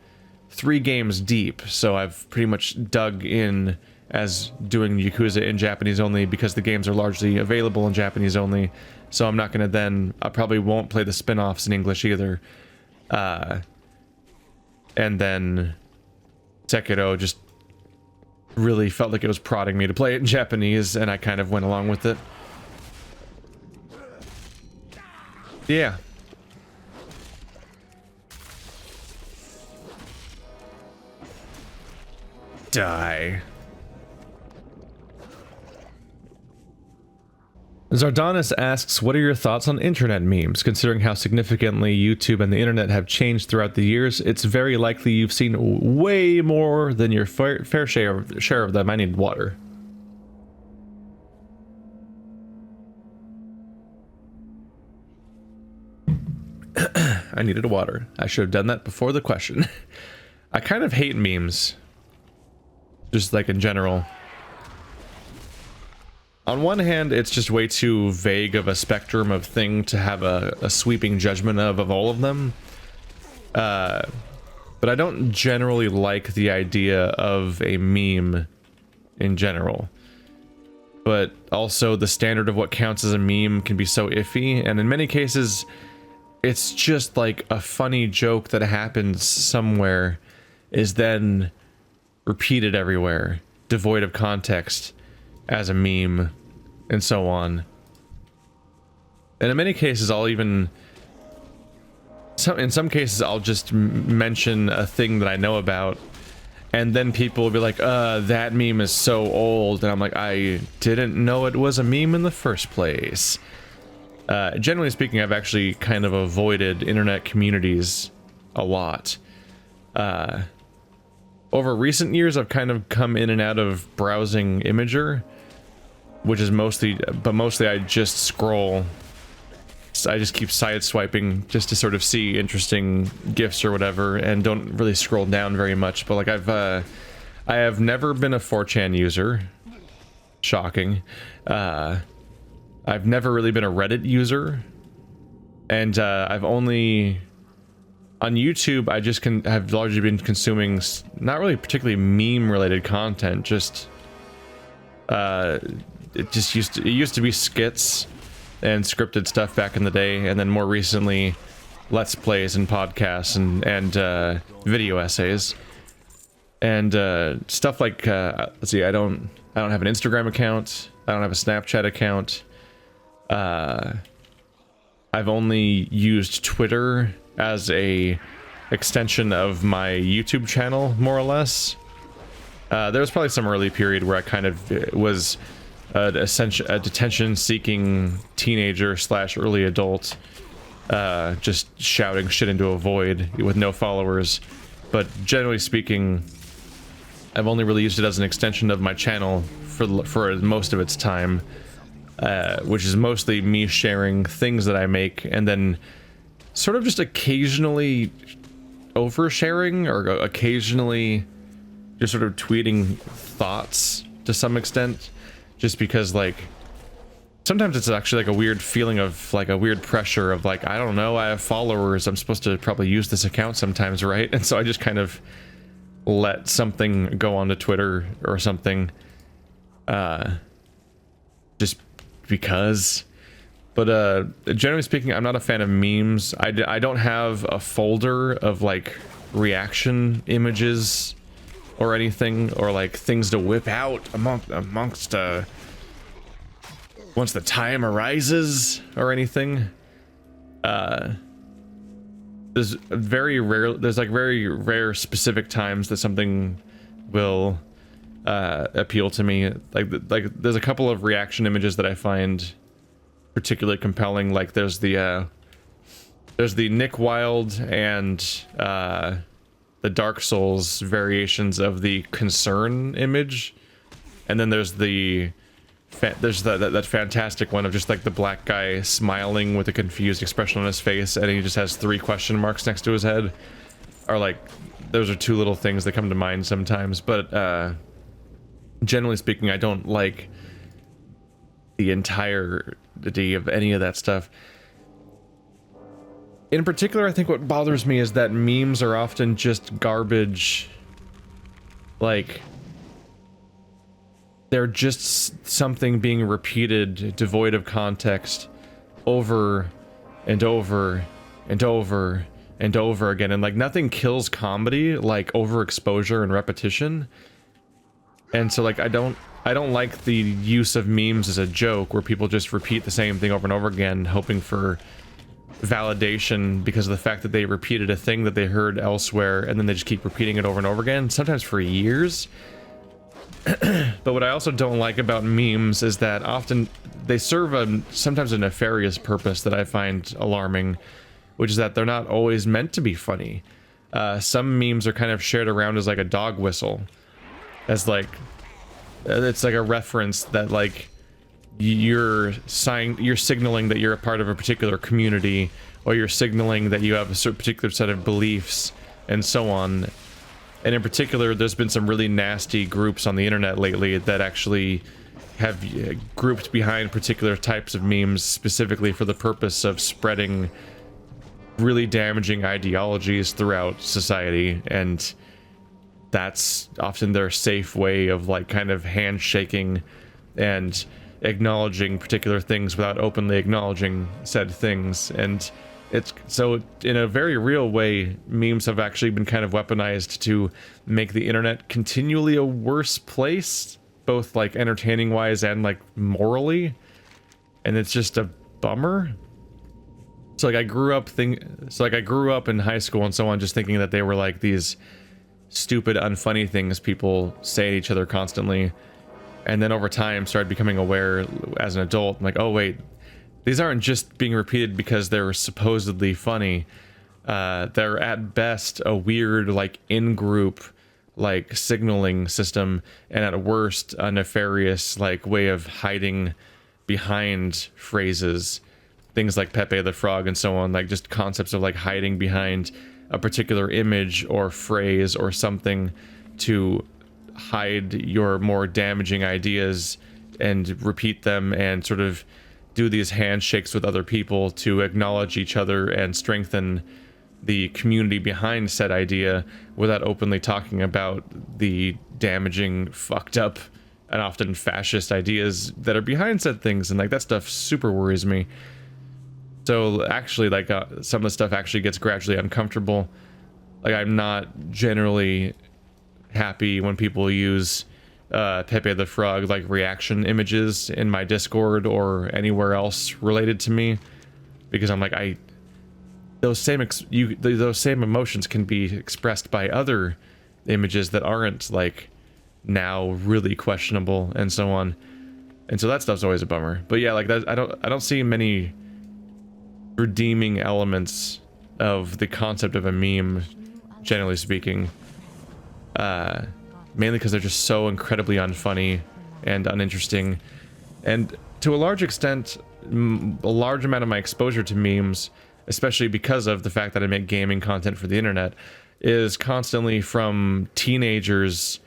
3 games deep, so I've pretty much dug in as doing Yakuza in Japanese only because the games are largely available in Japanese only. So I'm not gonna then, I probably won't play the spin-offs in English either. And then Sekiro just really felt like it was prodding me to play it in Japanese, and I kind of went along with it. Yeah. Die. Zardonis asks, what are your thoughts on internet memes? Considering how significantly YouTube and the internet have changed throughout the years, it's very likely you've seen way more than your fair share of them. I need water. I needed water. I should have done that before the question. I kind of hate memes. Just like in general. On one hand, it's just way too vague of a spectrum of thing to have a sweeping judgment of all of them. But I don't generally like the idea of a meme in general. But also the standard of what counts as a meme can be so iffy, and in many cases, it's just like a funny joke that happens somewhere is then repeated everywhere, devoid of context, as a meme, and so on. And in many cases, I'll even... in some cases, I'll just mention a thing that I know about, and then people will be like, that meme is so old, and I'm like, I didn't know it was a meme in the first place. Generally speaking, I've actually kind of avoided internet communities a lot. Over recent years, I've kind of come in and out of browsing Imager, which is mostly I just scroll. I just keep side swiping just to sort of see interesting GIFs or whatever, and don't really scroll down very much. But like I have never been a 4chan user. Shocking. I've never really been a Reddit user, and I've only on YouTube. I just have largely been consuming not really particularly meme-related content. Just it used to be skits and scripted stuff back in the day, and then more recently, let's plays and podcasts and video essays and stuff like let's see. I don't have an Instagram account. I don't have a Snapchat account. I've only used Twitter as a extension of my YouTube channel, more or less. There was probably some early period where I kind of was a detention-seeking teenager / early adult, just shouting shit into a void with no followers. But generally speaking, I've only really used it as an extension of my channel for most of its time, which is mostly me sharing things that I make, and then sort of just occasionally oversharing, or occasionally just sort of tweeting thoughts to some extent, just because like sometimes it's actually like a weird feeling of like a weird pressure of like, I don't know, I have followers, I'm supposed to probably use this account sometimes, right? And so I just kind of let something go onto Twitter or something, just because. But generally speaking, I'm not a fan of memes. I don't have a folder of like reaction images or anything, or like things to whip out amongst once the time arises or anything. There's very rare specific times that something will appeal to me. Like there's a couple of reaction images that I find particularly compelling. Like there's the Nick Wilde and the Dark Souls variations of the concern image, and then there's that fantastic one of just like the black guy smiling with a confused expression on his face, and he just has 3 question marks next to his head. Or like, those are 2 little things that come to mind sometimes. But generally speaking, I don't like the entirety of any of that stuff. In particular, I think what bothers me is that memes are often just garbage. Like, they're just something being repeated, devoid of context, over and over and over and over again. And like, nothing kills comedy like overexposure and repetition. And so like, I don't like the use of memes as a joke where people just repeat the same thing over and over again, hoping for validation because of the fact that they repeated a thing that they heard elsewhere, and then they just keep repeating it over and over again, sometimes for years. But what I also don't like about memes is that often they serve sometimes a nefarious purpose that I find alarming, which is that they're not always meant to be funny. Some memes are kind of shared around as like a dog whistle, as like it's like a reference that like you're signaling that you're a part of a particular community, or you're signaling that you have a certain particular set of beliefs and so on. And in particular, there's been some really nasty groups on the internet lately that actually have grouped behind particular types of memes specifically for the purpose of spreading really damaging ideologies throughout society. And that's often their safe way of like kind of handshaking and acknowledging particular things without openly acknowledging said things. And it's so in a very real way, memes have actually been kind of weaponized to make the internet continually a worse place, both like entertaining wise and like morally. And it's just a bummer. So like I grew up in high school and so on just thinking that they were like these stupid, unfunny things people say to each other constantly. And then over time started becoming aware as an adult, I'm like, oh wait, these aren't just being repeated because they're supposedly funny. They're at best a weird, like, in-group, like, signaling system, and at worst, a nefarious, like, way of hiding behind phrases. Things like Pepe the Frog and so on, like, just concepts of, like, hiding behind a particular image or phrase or something to hide your more damaging ideas and repeat them and sort of do these handshakes with other people to acknowledge each other and strengthen the community behind said idea without openly talking about the damaging, fucked up, and often fascist ideas that are behind said things. And like that stuff super worries me. So actually, like some of the stuff actually gets gradually uncomfortable. Like I'm not generally happy when people use Pepe the Frog like reaction images in my Discord or anywhere else related to me, because I'm like those same emotions can be expressed by other images that aren't like now really questionable and so on. And so that stuff's always a bummer. But yeah, like that I don't see many redeeming elements of the concept of a meme, generally speaking. Mainly because they're just so incredibly unfunny and uninteresting. And to a large extent, a large amount of my exposure to memes, especially because of the fact that I make gaming content for the internet, is constantly from teenagers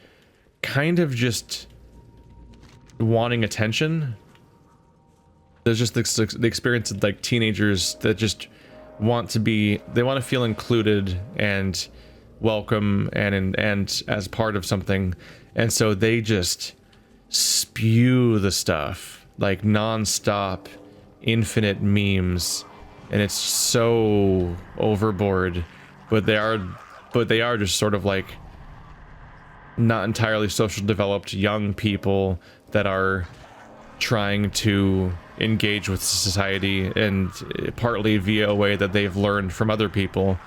kind of just wanting attention. There's just the experience of like teenagers that just want to feel included and welcome and as part of something, and so they just spew the stuff like non-stop, infinite memes, and it's so overboard. But they are just sort of like not entirely social developed young people that are trying to engage with society, and partly via a way that they've learned from other people.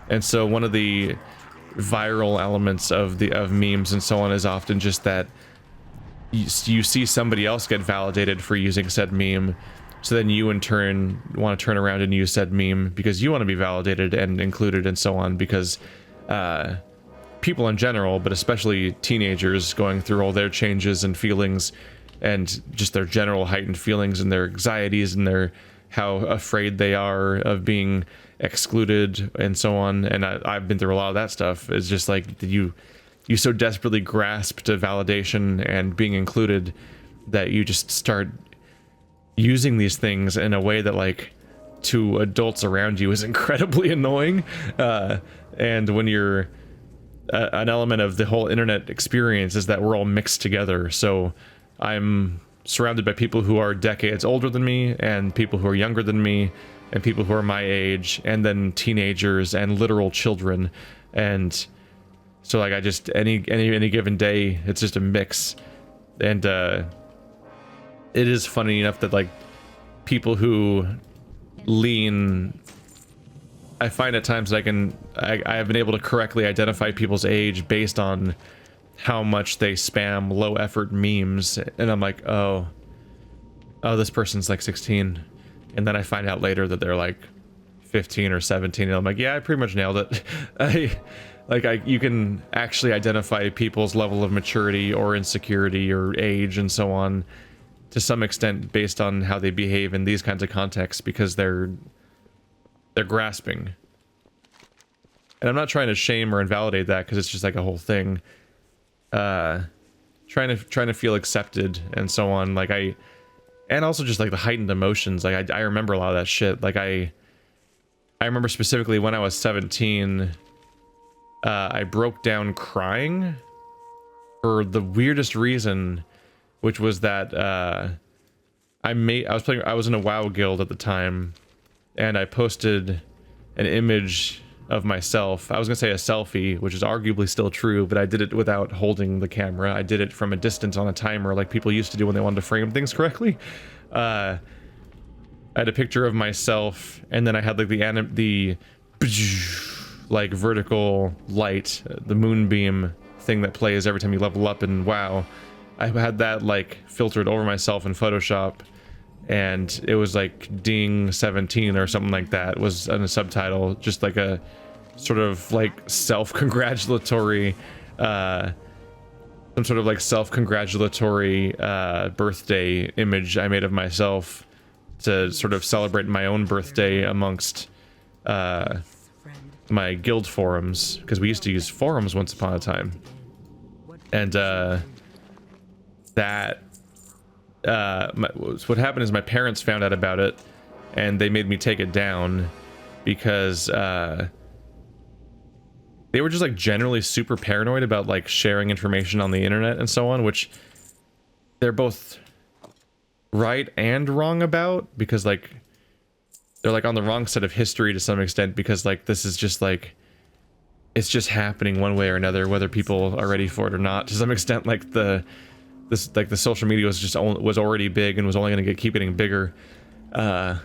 And so one of the viral elements of memes and so on is often just that you see somebody else get validated for using said meme, so then you in turn want to turn around and use said meme because you want to be validated and included and so on, because people in general, but especially teenagers going through all their changes and feelings and just their general heightened feelings and their anxieties and their how afraid they are of being excluded and so on. And I've been through a lot of that stuff. It's just like you so desperately grasp to validation and being included that you just start using these things in a way that like to adults around you is incredibly annoying. And when you're an element of the whole internet experience is that we're all mixed together. So I'm surrounded by people who are decades older than me and people who are younger than me and people who are my age, and then teenagers and literal children. And so like I just any given day it's just a mix. And it is funny enough that like people who lean. I find at times that I have been able to correctly identify people's age based on how much they spam low effort memes, and I'm like, oh, this person's like 16, and then I find out later that they're like 15 or 17, and I'm like, yeah, I pretty much nailed it. You can actually identify people's level of maturity or insecurity or age and so on to some extent based on how they behave in these kinds of contexts, because they're grasping. And I'm not trying to shame or invalidate that, because it's just like a whole thing. Trying to feel accepted and so on. And also just like the heightened emotions. Like I remember a lot of that shit. Like I remember specifically when I was 17, I broke down crying for the weirdest reason, which was that I was in a WoW guild at the time, and I posted an image of myself. I was gonna say a selfie, which is arguably still true, but I did it without holding the camera. I did it from a distance on a timer, like people used to do when they wanted to frame things correctly. I had a picture of myself, and then I had like the like vertical light, the moonbeam thing that plays every time you level up in WoW. I had that like filtered over myself in Photoshop, and it was like ding 17 or something like that was in a subtitle, just like a sort of like self-congratulatory some sort of like self-congratulatory birthday image I made of myself to sort of celebrate my own birthday amongst my guild forums, because we used to use forums once upon a time. And what happened is my parents found out about it, and they made me take it down because they were just like generally super paranoid about like sharing information on the internet and so on, which they're both right and wrong about, because like they're like on the wrong side of history to some extent, because like this is just like, it's just happening one way or another, whether people are ready for it or not. To some extent, like the social media was already big and was only going to keep getting bigger, but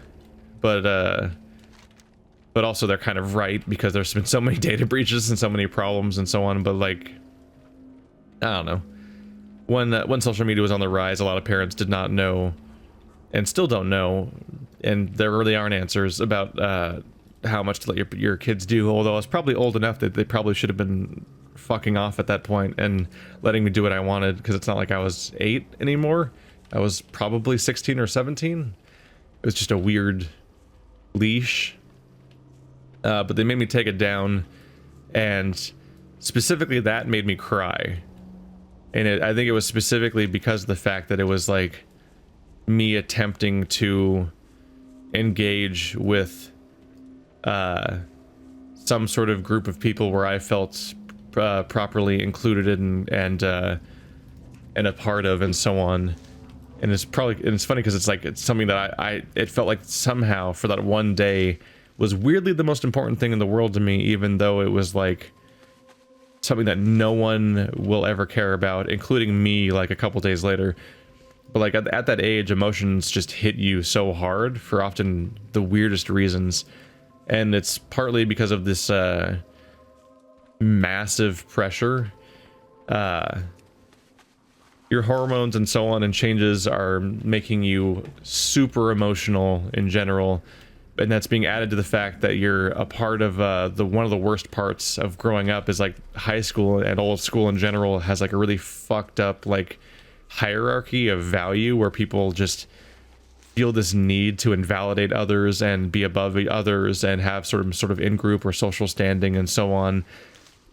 also they're kind of right, because there's been so many data breaches and so many problems and so on. But like, I don't know, when social media was on the rise, a lot of parents did not know, and still don't know, and there really aren't answers about how much to let your kids do. Although I was probably old enough that they probably should have been fucking off at that point and letting me do what I wanted, because it's not like I was 8 anymore. I was probably 16 or 17. It was just a weird leash. But they made me take it down, and specifically that made me cry. And I think it was specifically because of the fact that it was like me attempting to engage with some sort of group of people where I felt properly included in and a part of, and so on. And it's funny because it's something that it felt like somehow for that one day was weirdly the most important thing in the world to me, even though it was like something that no one will ever care about, including me, like a couple days later. But like at that age, emotions just hit you so hard for often the weirdest reasons. And it's partly because of this massive pressure. Your hormones and so on and changes are making you super emotional in general. And that's being added to the fact that you're a part of one of the worst parts of growing up is like high school, and all of school in general has like a really fucked up like hierarchy of value where people just feel this need to invalidate others and be above others and have sort of in-group or social standing and so on.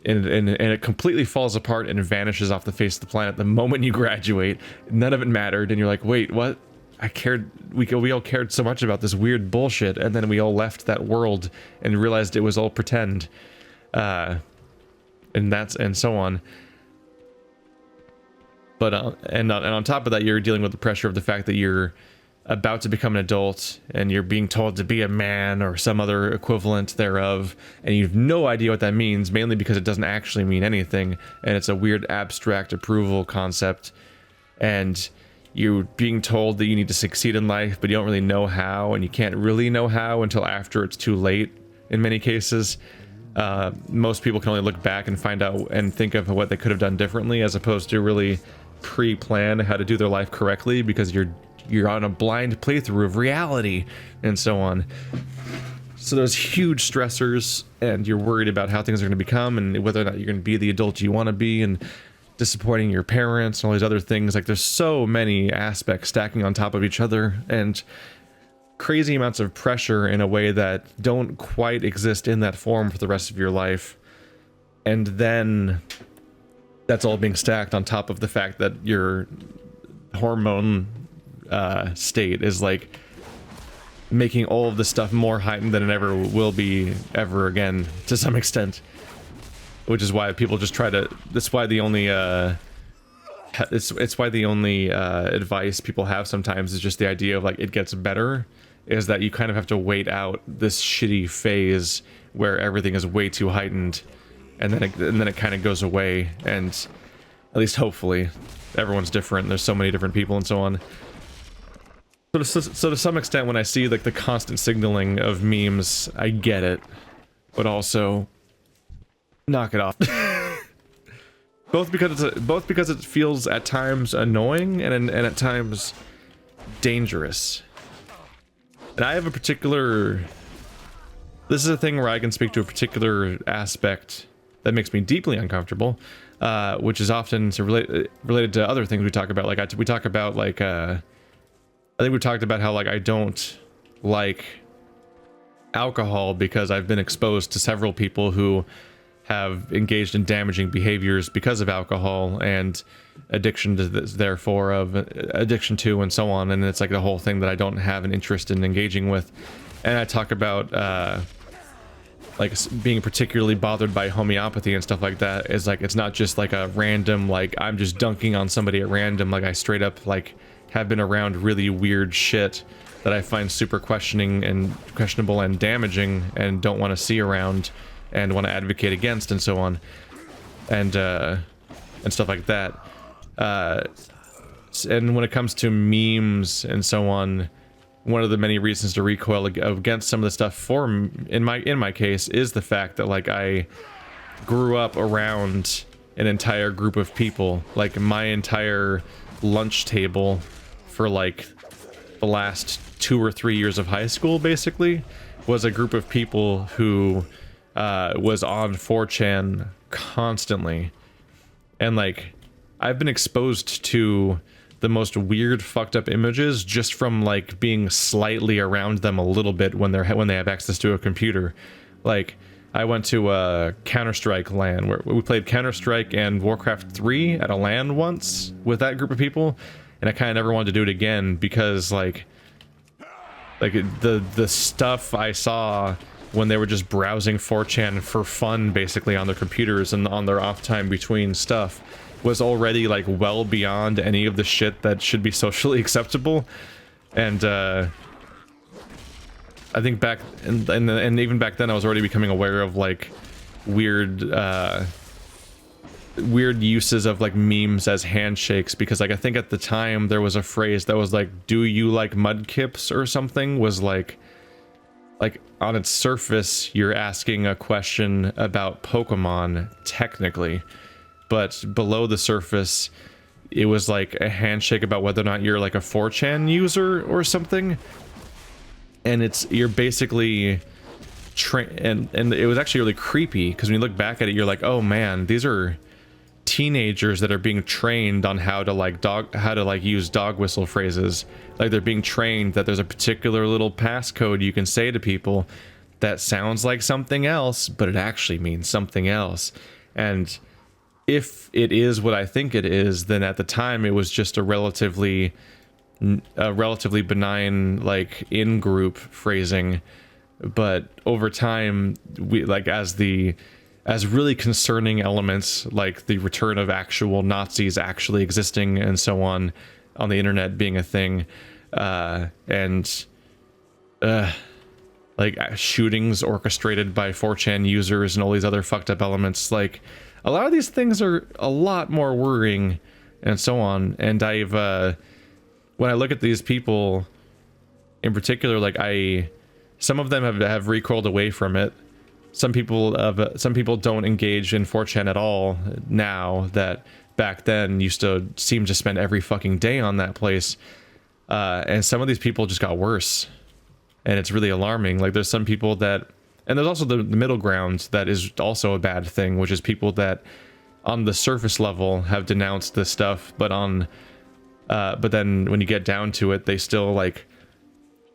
And it completely falls apart and vanishes off the face of the planet the moment you graduate. None of it mattered, and you're like, wait, what? I cared. We all cared so much about this weird bullshit, and then we all left that world and realized it was all pretend, and so on. But and on top of that, you're dealing with the pressure of the fact that you're about to become an adult, and you're being told to be a man or some other equivalent thereof, and you have no idea what that means, mainly because it doesn't actually mean anything, and it's a weird abstract approval concept, and you're being told that you need to succeed in life, but you don't really know how, and you can't really know how until after it's too late in many cases. Most people can only look back and find out and think of what they could have done differently, as opposed to really pre-plan how to do their life correctly, because you're on a blind playthrough of reality and so on. So there's huge stressors, and you're worried about how things are going to become and whether or not you're going to be the adult you want to be, and disappointing your parents and all these other things. Like, there's so many aspects stacking on top of each other, and crazy amounts of pressure in a way that don't quite exist in that form for the rest of your life. And then that's all being stacked on top of the fact that your hormone state is like making all of this stuff more heightened than it ever will be ever again, to some extent. Which is why people just try to, that's why the only it's why the only advice people have sometimes is just the idea of like, it gets better, is that you kind of have to wait out this shitty phase where everything is way too heightened, and then it kind of goes away. And at least hopefully, everyone's different, there's so many different people and so on. So to some extent, when I see like the constant signaling of memes, I get it, but also knock it off. both because it feels at times annoying and at times dangerous. And I have a particular, this is a thing where I can speak to a particular aspect that makes me deeply uncomfortable, which is often related to other things we talk about. Like we talk about like I think we talked about how like I don't like alcohol because I've been exposed to several people who have engaged in damaging behaviors because of alcohol, and addiction to this, therefore, of addiction to, and so on. And it's like the whole thing that I don't have an interest in engaging with. And I talk about like being particularly bothered by homeopathy and stuff like that. Is like, it's not just like a random, like I'm just dunking on somebody at random. Like I straight up like have been around really weird shit that I find super questionable and damaging, and don't want to see around, and want to advocate against, and so on, and stuff like that. And when it comes to memes and so on, one of the many reasons to recoil against some of the stuff in my case is the fact that like I grew up around an entire group of people. Like my entire lunch table for like the last 2 or 3 years of high school basically was a group of people who was on 4chan constantly. And like I've been exposed to the most weird fucked up images just from like being slightly around them a little bit when they have access to a computer. Like I went to a Counter-Strike LAN where we played Counter-Strike and Warcraft 3 at a LAN once with that group of people, and I kind of never wanted to do it again because like the stuff I saw when they were just browsing 4chan for fun basically on their computers and on their off time between stuff was already like well beyond any of the shit that should be socially acceptable. And I think back and even back then I was already becoming aware of like weird uses of like memes as handshakes, because like I think at the time there was a phrase that was like, do you like mudkips or something, was like on its surface you're asking a question about Pokemon technically, but below the surface it was like a handshake about whether or not you're like a 4chan user or something. And you're basically and it was actually really creepy, because when you look back at it you're like, oh man, these are teenagers that are being trained on how to use dog whistle phrases. Like they're being trained that there's a particular little passcode you can say to people that sounds like something else, but it actually means something else. And if it is what I think it is, then at the time it was just a relatively benign like in-group phrasing. But over time, we like as really concerning elements like the return of actual Nazis actually existing and so on the internet being a thing, and like shootings orchestrated by 4chan users and all these other fucked up elements, like a lot of these things are a lot more worrying and so on. And I've when I look at these people in particular, like some of them have recoiled away from it. Some people don't engage in 4chan at all now, that back then used to seem to spend every fucking day on that place. And some of these people just got worse. And it's really alarming. Like, there's some people that, and there's also the middle ground that is also a bad thing, which is people that on the surface level have denounced this stuff, but then when you get down to it, they still like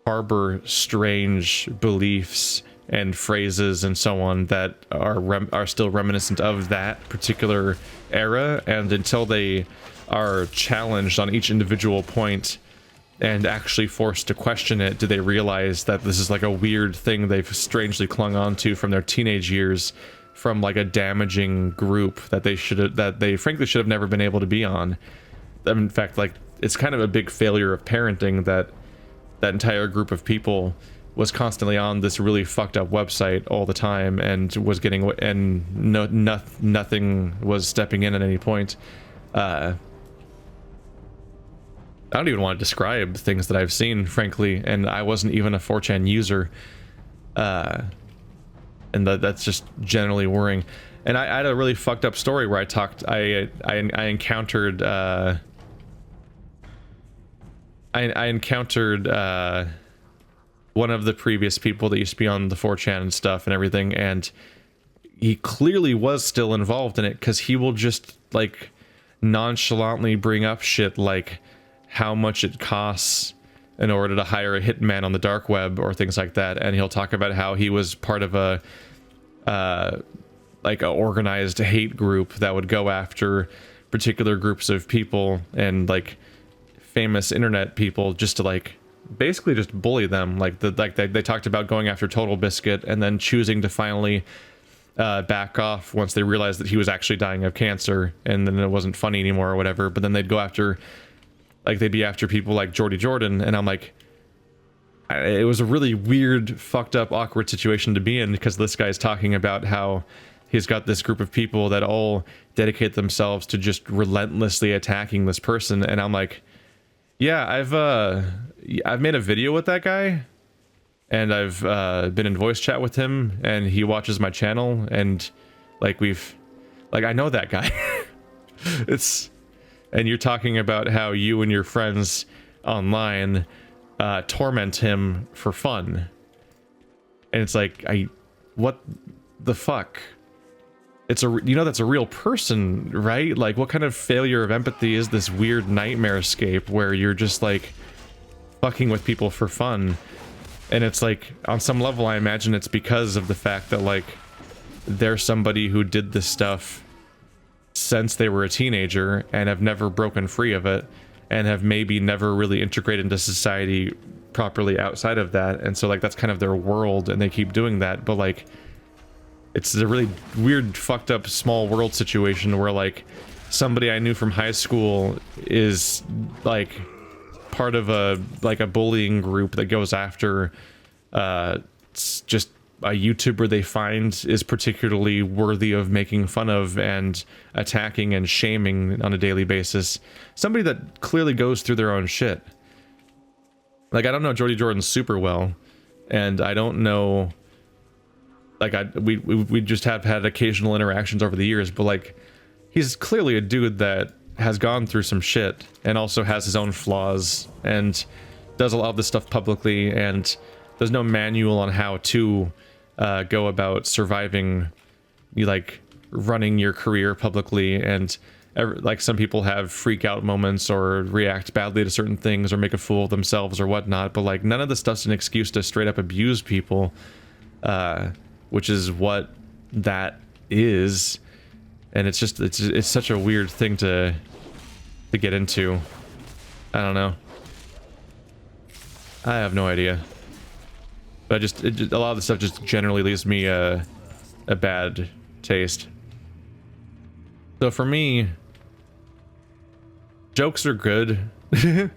harbor strange beliefs and phrases and so on that are still reminiscent of that particular era. And until they are challenged on each individual point and actually forced to question it, do they realize that this is like a weird thing they've strangely clung on to from their teenage years, from like a damaging group that they frankly should have never been able to be on. In fact, like, it's kind of a big failure of parenting that that entire group of people was constantly on this really fucked up website all the time and was getting, and nothing was stepping in at any point. I don't even want to describe things that I've seen, frankly, and I wasn't even a 4chan user. And that's just generally worrying. And I had a really fucked up story where I encountered one of the previous people that used to be on the 4chan and stuff and everything, and he clearly was still involved in it, because he will just like nonchalantly bring up shit like how much it costs in order to hire a hitman on the dark web or things like that, and he'll talk about how he was part of a like a organized hate group that would go after particular groups of people and like famous internet people just to like basically just bully them. Like they talked about going after Total Biscuit and then choosing to finally back off once they realized that he was actually dying of cancer, and then it wasn't funny anymore or whatever. But then they'd go after, like, they'd be after people like Jordy Jordan, and I'm like, it was a really weird, fucked up, awkward situation to be in, because this guy's talking about how he's got this group of people that all dedicate themselves to just relentlessly attacking this person, and I'm like, yeah, I've made a video with that guy, and I've been in voice chat with him, and he watches my channel, and like I know that guy. And you're talking about how you and your friends online torment him for fun, and it's like, what the fuck? It's that's a real person, right? Like, what kind of failure of empathy is this weird nightmare escape where you're just like fucking with people for fun? And it's like, on some level, I imagine it's because of the fact that like they're somebody who did this stuff since they were a teenager and have never broken free of it, and have maybe never really integrated into society properly outside of that, and so like that's kind of their world, and they keep doing that. But like, it's a really weird, fucked up, small world situation where like somebody I knew from high school is like part of a bullying group that goes after just a YouTuber they find is particularly worthy of making fun of and attacking and shaming on a daily basis. Somebody that clearly goes through their own shit. Like, I don't know Jordy Jordan super well, and I don't know, like, we just have had occasional interactions over the years, but like, he's clearly a dude that has gone through some shit and also has his own flaws and does a lot of this stuff publicly, and there's no manual on how to go about surviving, like, running your career publicly. And like, some people have freak out moments or react badly to certain things or make a fool of themselves or whatnot, but like, none of this stuff's an excuse to straight up abuse people, which is what that is. And it's just, it's such a weird thing to get into. I don't know. I have no idea. But a lot of the stuff just generally leaves me a bad taste. So for me, jokes are good. And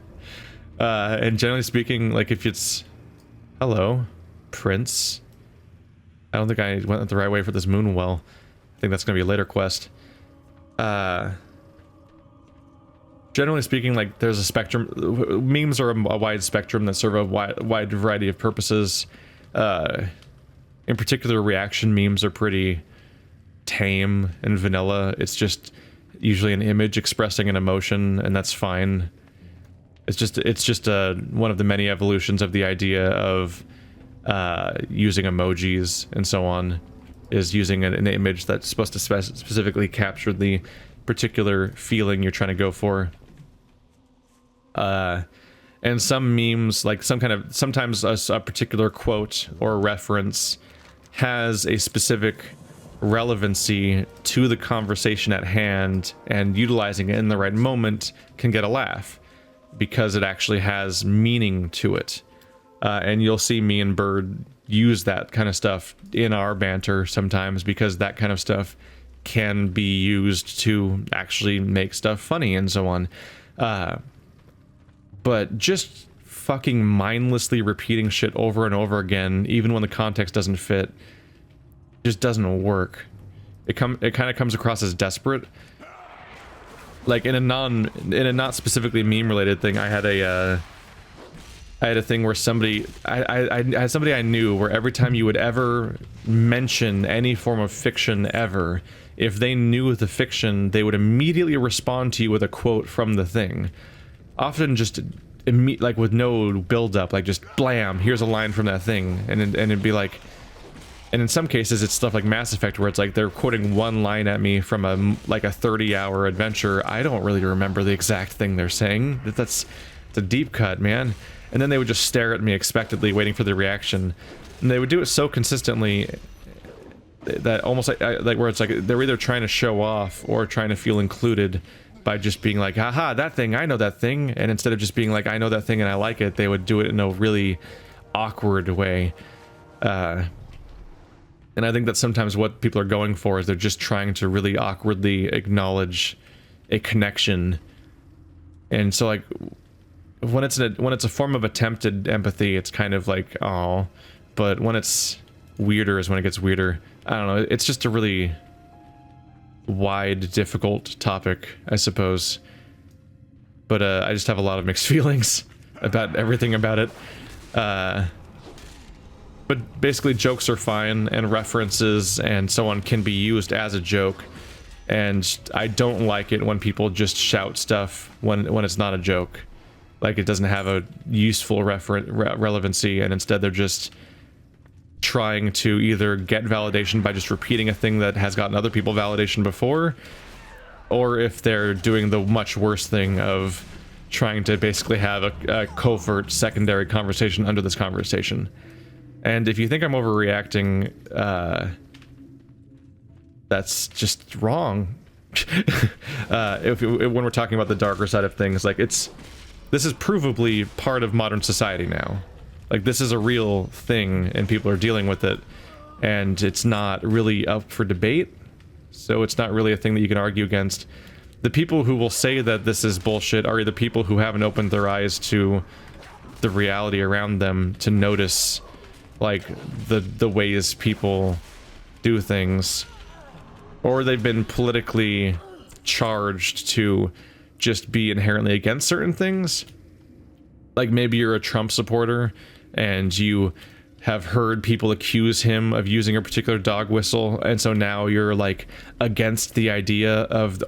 generally speaking, like, if it's, hello, Prince. I don't think I went the right way for this moon well. I think that's gonna be a later quest. generally speaking, like there's a spectrum. Memes are a wide spectrum that serve a wide variety of purposes. In particular, reaction memes are pretty tame and vanilla. It's just usually an image expressing an emotion, and that's fine. It's just one of the many evolutions of the idea of using emojis and so on, is using an image that's supposed to specifically capture the particular feeling you're trying to go for. And some memes, like sometimes a particular quote or reference has a specific relevancy to the conversation at hand, and utilizing it in the right moment can get a laugh because it actually has meaning to it. And you'll see me and Bird use that kind of stuff in our banter sometimes, because that kind of stuff can be used to actually make stuff funny and so on. But just fucking mindlessly repeating shit over and over again, even when the context doesn't fit, just doesn't work. It kind of comes across as desperate. Like in a not specifically meme related thing, I had a thing where I had somebody I knew where every time you would ever mention any form of fiction ever, if they knew the fiction, they would immediately respond to you with a quote from the thing. Often just like with no build up, like just blam, here's a line from that thing, and it'd be like, and in some cases it's stuff like Mass Effect where it's like they're quoting one line at me from a 30-hour adventure. I don't really remember the exact thing they're saying. It's a deep cut, man. And then they would just stare at me expectantly, waiting for the reaction, and they would do it so consistently that almost like where it's like they're either trying to show off or trying to feel included by just being like, haha, that thing, I know that thing. And instead of just being like, I know that thing and I like it, they would do it in a really awkward way. And I think that's sometimes what people are going for, is they're just trying to really awkwardly acknowledge a connection. And so like when it's a form of attempted empathy, it's kind of like, oh, but when it's weirder is when it gets weirder. I don't know, it's just a really wide, difficult topic, I suppose. But I just have a lot of mixed feelings about everything about it. But basically jokes are fine, and references and so on can be used as a joke. And I don't like it when people just shout stuff when it's not a joke. Like it doesn't have a useful relevancy, and instead they're just trying to either get validation by just repeating a thing that has gotten other people validation before, or if they're doing the much worse thing of trying to basically have a covert secondary conversation under this conversation. And if you think I'm overreacting, that's just wrong. When we're talking about the darker side of things, like this is provably part of modern society now. Like this is a real thing, and people are dealing with it, and it's not really up for debate, so it's not really a thing that you can argue against. The people who will say that this is bullshit are the people who haven't opened their eyes to the reality around them to notice like the ways people do things, or they've been politically charged to just be inherently against certain things. Like maybe you're a Trump supporter and you have heard people accuse him of using a particular dog whistle, and so now you're like against the idea of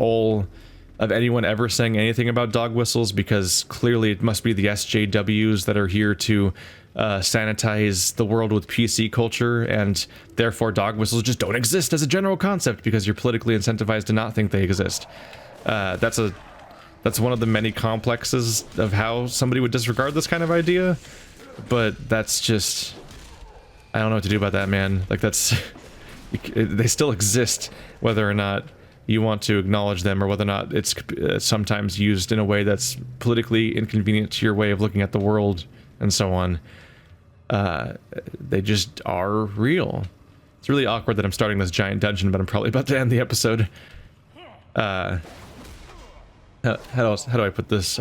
anyone ever saying anything about dog whistles, because clearly it must be the SJWs that are here to sanitize the world with PC culture, and therefore dog whistles just don't exist as a general concept because you're politically incentivized to not think they exist. That's one of the many complexes of how somebody would disregard this kind of idea, but that's just, I don't know what to do about that, man. Like they still exist, whether or not you want to acknowledge them, or whether or not it's sometimes used in a way that's politically inconvenient to your way of looking at the world, and so on. They just are real. It's really awkward that I'm starting this giant dungeon, but I'm probably about to end the episode. How do I put this?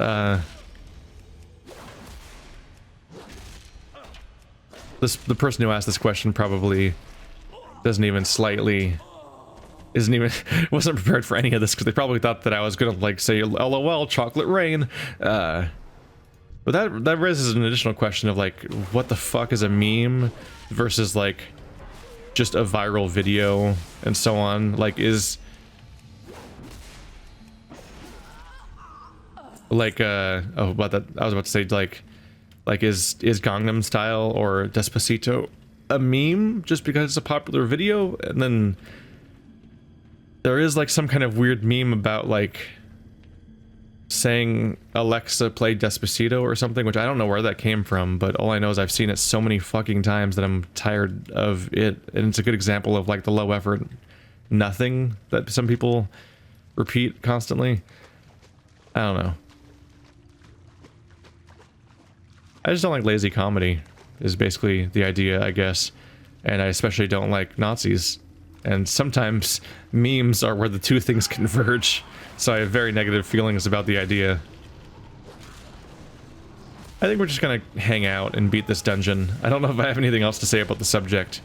The person who asked this question probably doesn't even slightly isn't even wasn't prepared for any of this because they probably thought that I was gonna like say LOL chocolate rain. But that raises an additional question of like, what the fuck is a meme versus like just a viral video and so on. Like, is like oh, about that I was about to say like is Gangnam Style or Despacito a meme just because it's a popular video? And then there is like some kind of weird meme about like saying Alexa play Despacito or something, which I don't know where that came from, but all I know is I've seen it so many fucking times that I'm tired of it. And it's a good example of like the low effort nothing that some people repeat constantly. I don't know. I just don't like lazy comedy is basically the idea, I guess. And I especially don't like Nazis. And sometimes memes are where the two things converge. So I have very negative feelings about the idea. I think we're just gonna hang out and beat this dungeon. I don't know if I have anything else to say about the subject.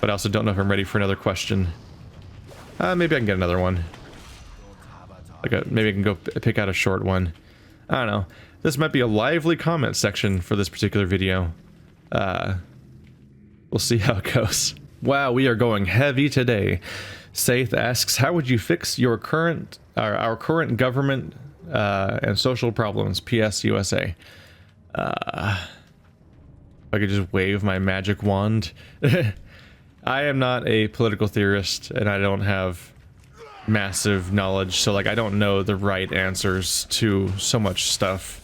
But I also don't know if I'm ready for another question. Maybe I can get another one. Like maybe I can go pick out a short one. I don't know. This might be a lively comment section for this particular video. We'll see how it goes. Wow, we are going heavy today. Sathe asks, how would you fix your current, our current government and social problems? PS USA. I could just wave my magic wand. I am not a political theorist, and I don't have massive knowledge, so like I don't know the right answers to so much stuff.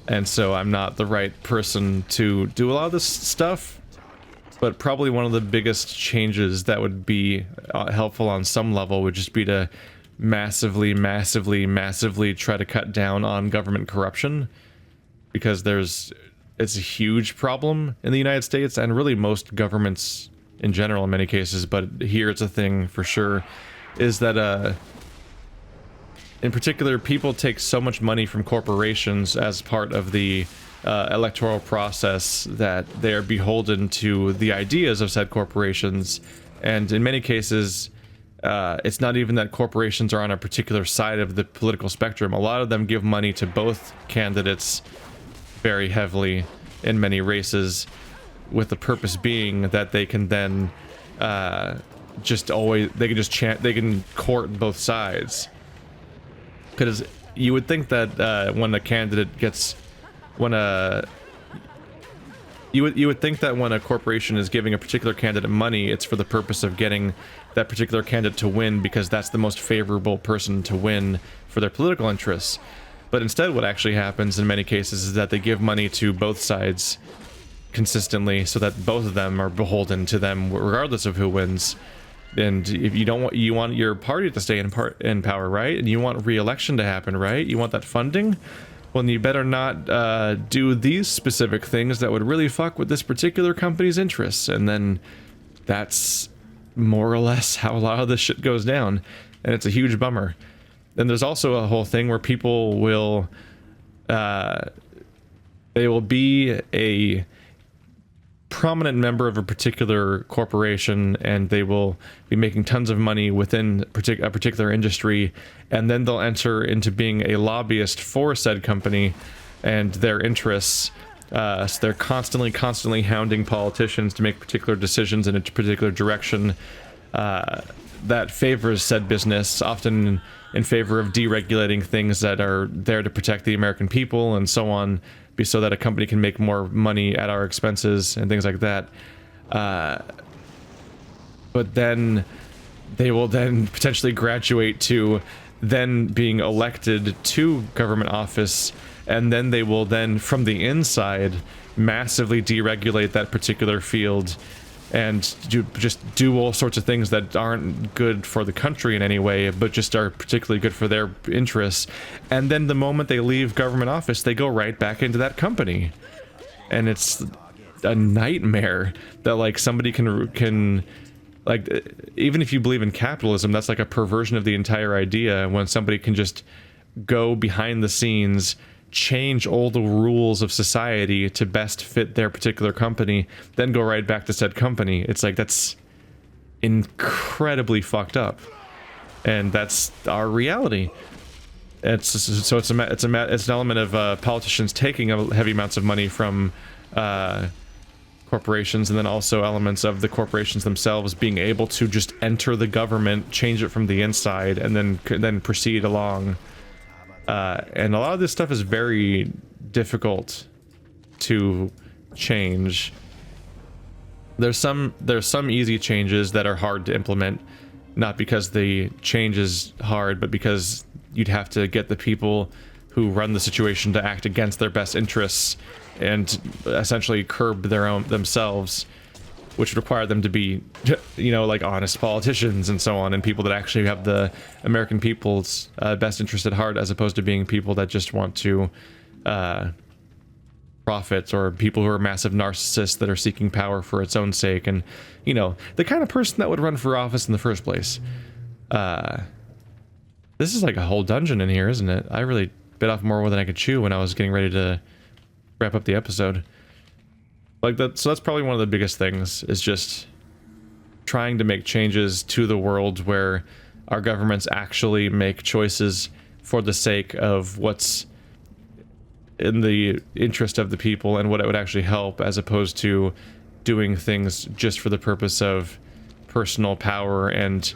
And so I'm not the right person to do a lot of this stuff. But probably one of the biggest changes that would be helpful on some level would just be to massively try to cut down on government corruption. Because it's a huge problem in the United States and really most governments in general in many cases, but here it's a thing for sure, is that in particular people take so much money from corporations as part of the electoral process that they are beholden to the ideas of said corporations, and in many cases it's not even that corporations are on a particular side of the political spectrum. A lot of them give money to both candidates very heavily in many races, with the purpose being that they can then they can court both sides. Because you would think that when a candidate gets you would think that when a corporation is giving a particular candidate money, it's for the purpose of getting that particular candidate to win, because that's the most favorable person to win for their political interests. But instead what actually happens in many cases is that they give money to both sides consistently, so that both of them are beholden to them regardless of who wins. And if you want your party to stay in power, right? And you want re-election to happen, right? You want that funding? Well, you better not do these specific things that would really fuck with this particular company's interests. And then that's more or less how a lot of this shit goes down. And it's a huge bummer. And there's also a whole thing where people will they will be a prominent member of a particular corporation, and they will be making tons of money within a particular industry, and then they'll enter into being a lobbyist for said company and their interests. So they're constantly hounding politicians to make particular decisions in a particular direction that favors said business, often in favor of deregulating things that are there to protect the American people and so on, so that a company can make more money at our expenses and things like that. But then they will then potentially graduate to then being elected to government office, and then they will then from the inside massively deregulate that particular field and do all sorts of things that aren't good for the country in any way, but just are particularly good for their interests. And then the moment they leave government office, they go right back into that company. And it's a nightmare that like somebody can like, even if you believe in capitalism, that's like a perversion of the entire idea, when somebody can just go behind the scenes, change all the rules of society to best fit their particular company, then go right back to said company. It's like, that's incredibly fucked up, and that's our reality. It's an element of politicians taking heavy amounts of money from corporations, and then also elements of the corporations themselves being able to just enter the government, change it from the inside, and then proceed along. And a lot of this stuff is very difficult to change. There's some easy changes that are hard to implement, not because the change is hard, but because you'd have to get the people who run the situation to act against their best interests and essentially curb themselves, which would require them to be, you know, like honest politicians and so on, and people that actually have the American people's best interest at heart, as opposed to being people that just want to profit, or people who are massive narcissists that are seeking power for its own sake, and, you know, the kind of person that would run for office in the first place. This is like a whole dungeon in here, isn't it? I really bit off more than I could chew when I was getting ready to wrap up the episode. Like that, so that's probably one of the biggest things, is just trying to make changes to the world where our governments actually make choices for the sake of what's in the interest of the people and what it would actually help, as opposed to doing things just for the purpose of personal power and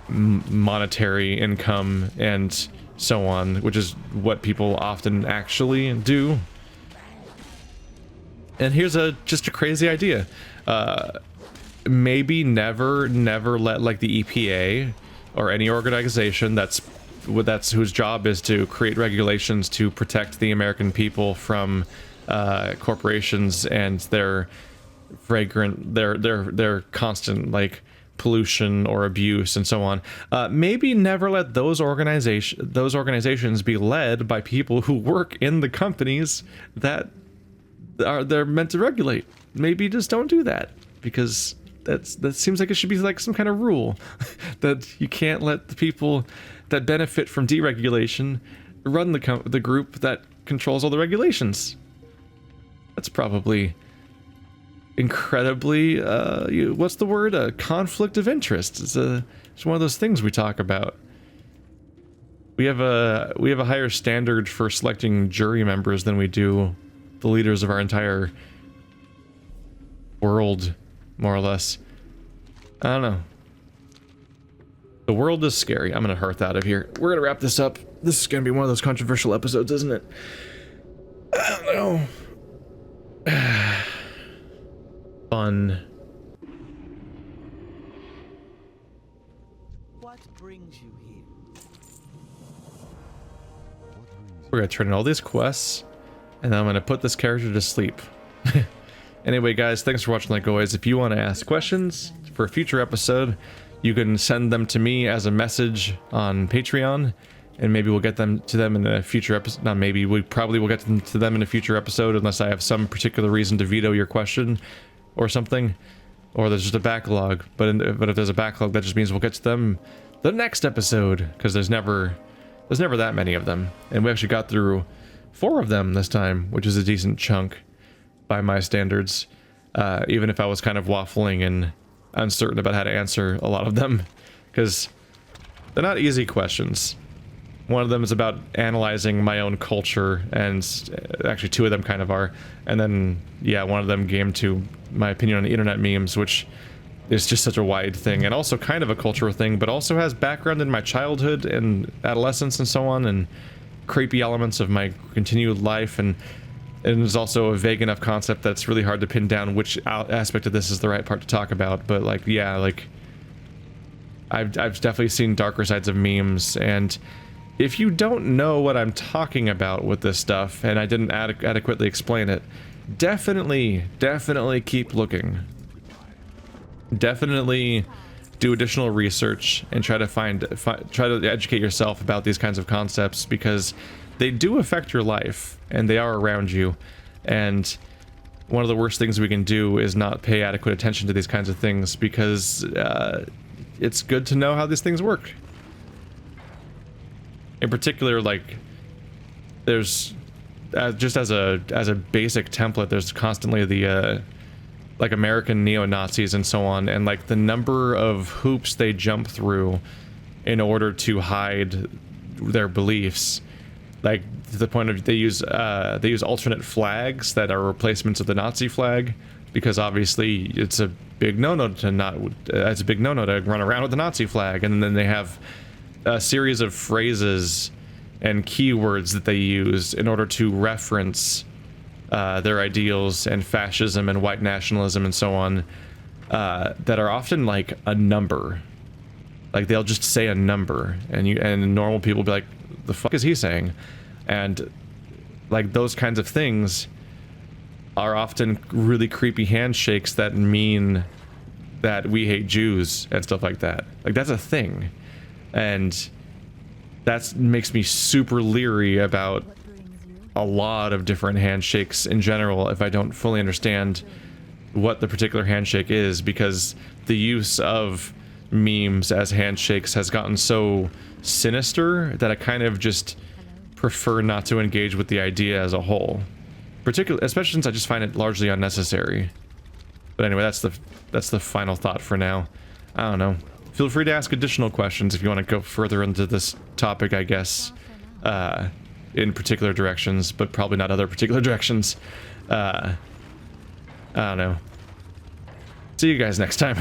monetary income and so on, which is what people often actually do. And here's just a crazy idea. Maybe never let, like, the EPA or any organization that's whose job is to create regulations to protect the American people from corporations and their constant, like, pollution or abuse and so on. Maybe never let those organizations be led by people who work in the companies that they're meant to regulate. Maybe just don't do that, because that seems like it should be like some kind of rule that you can't let the people that benefit from deregulation run the group that controls all the regulations. That's probably incredibly what's the word? A conflict of interest. It's one of those things we talk about. We have a higher standard for selecting jury members than we do the leaders of our entire world, more or less. I don't know. The world is scary. I'm gonna hearth out of here. We're gonna wrap this up. This is gonna be one of those controversial episodes, isn't it? I don't know. Fun. What brings you here? We're gonna turn in all these quests, and then I'm gonna put this character to sleep. Anyway, guys, thanks for watching. Like always, if you want to ask questions for a future episode, you can send them to me as a message on Patreon, and maybe we'll get them to them in a future episode. Not maybe, we probably will get them to them in a future episode, unless I have some particular reason to veto your question or something, or there's just a backlog. But if there's a backlog, that just means we'll get to them the next episode, because there's never that many of them, and we actually got through 4 of them this time, which is a decent chunk by my standards, even if I was kind of waffling and uncertain about how to answer a lot of them, because they're not easy questions. One of them is about analyzing my own culture, and actually 2 of them kind of are, and then, yeah, one of them came to my opinion on the internet memes, which is just such a wide thing, and also kind of a cultural thing, but also has background in my childhood and adolescence and so on, and creepy elements of my continued life, and is also a vague enough concept that's really hard to pin down which aspect of this is the right part to talk about. But, like, yeah, like, I've definitely seen darker sides of memes, and if you don't know what I'm talking about with this stuff, and I didn't adequately explain it, definitely keep looking. Definitely do additional research and try to educate yourself about these kinds of concepts, because they do affect your life and they are around you. And one of the worst things we can do is not pay adequate attention to these kinds of things, because it's good to know how these things work. In particular, like, there's just as a basic template, there's constantly the like American neo-Nazis and so on, and like the number of hoops they jump through in order to hide their beliefs, like to the point of they use alternate flags that are replacements of the Nazi flag, because obviously it's a big no-no to run around with the Nazi flag. And then they have a series of phrases and keywords that they use in order to reference their ideals and fascism and white nationalism and so on, that are often like a number. Like they'll just say a number, and normal people will be like, the fuck is he saying? And like those kinds of things are often really creepy handshakes that mean that we hate Jews and stuff like that. Like that's a thing, and that makes me super leery about a lot of different handshakes in general if I don't fully understand what the particular handshake is, because the use of memes as handshakes has gotten so sinister that I kind of just prefer not to engage with the idea as a whole, especially since I just find it largely unnecessary. But anyway, that's the final thought for now. I don't know. Feel free to ask additional questions if you want to go further into this topic, I guess, in particular directions, but probably not other particular directions. I don't know. See you guys next time.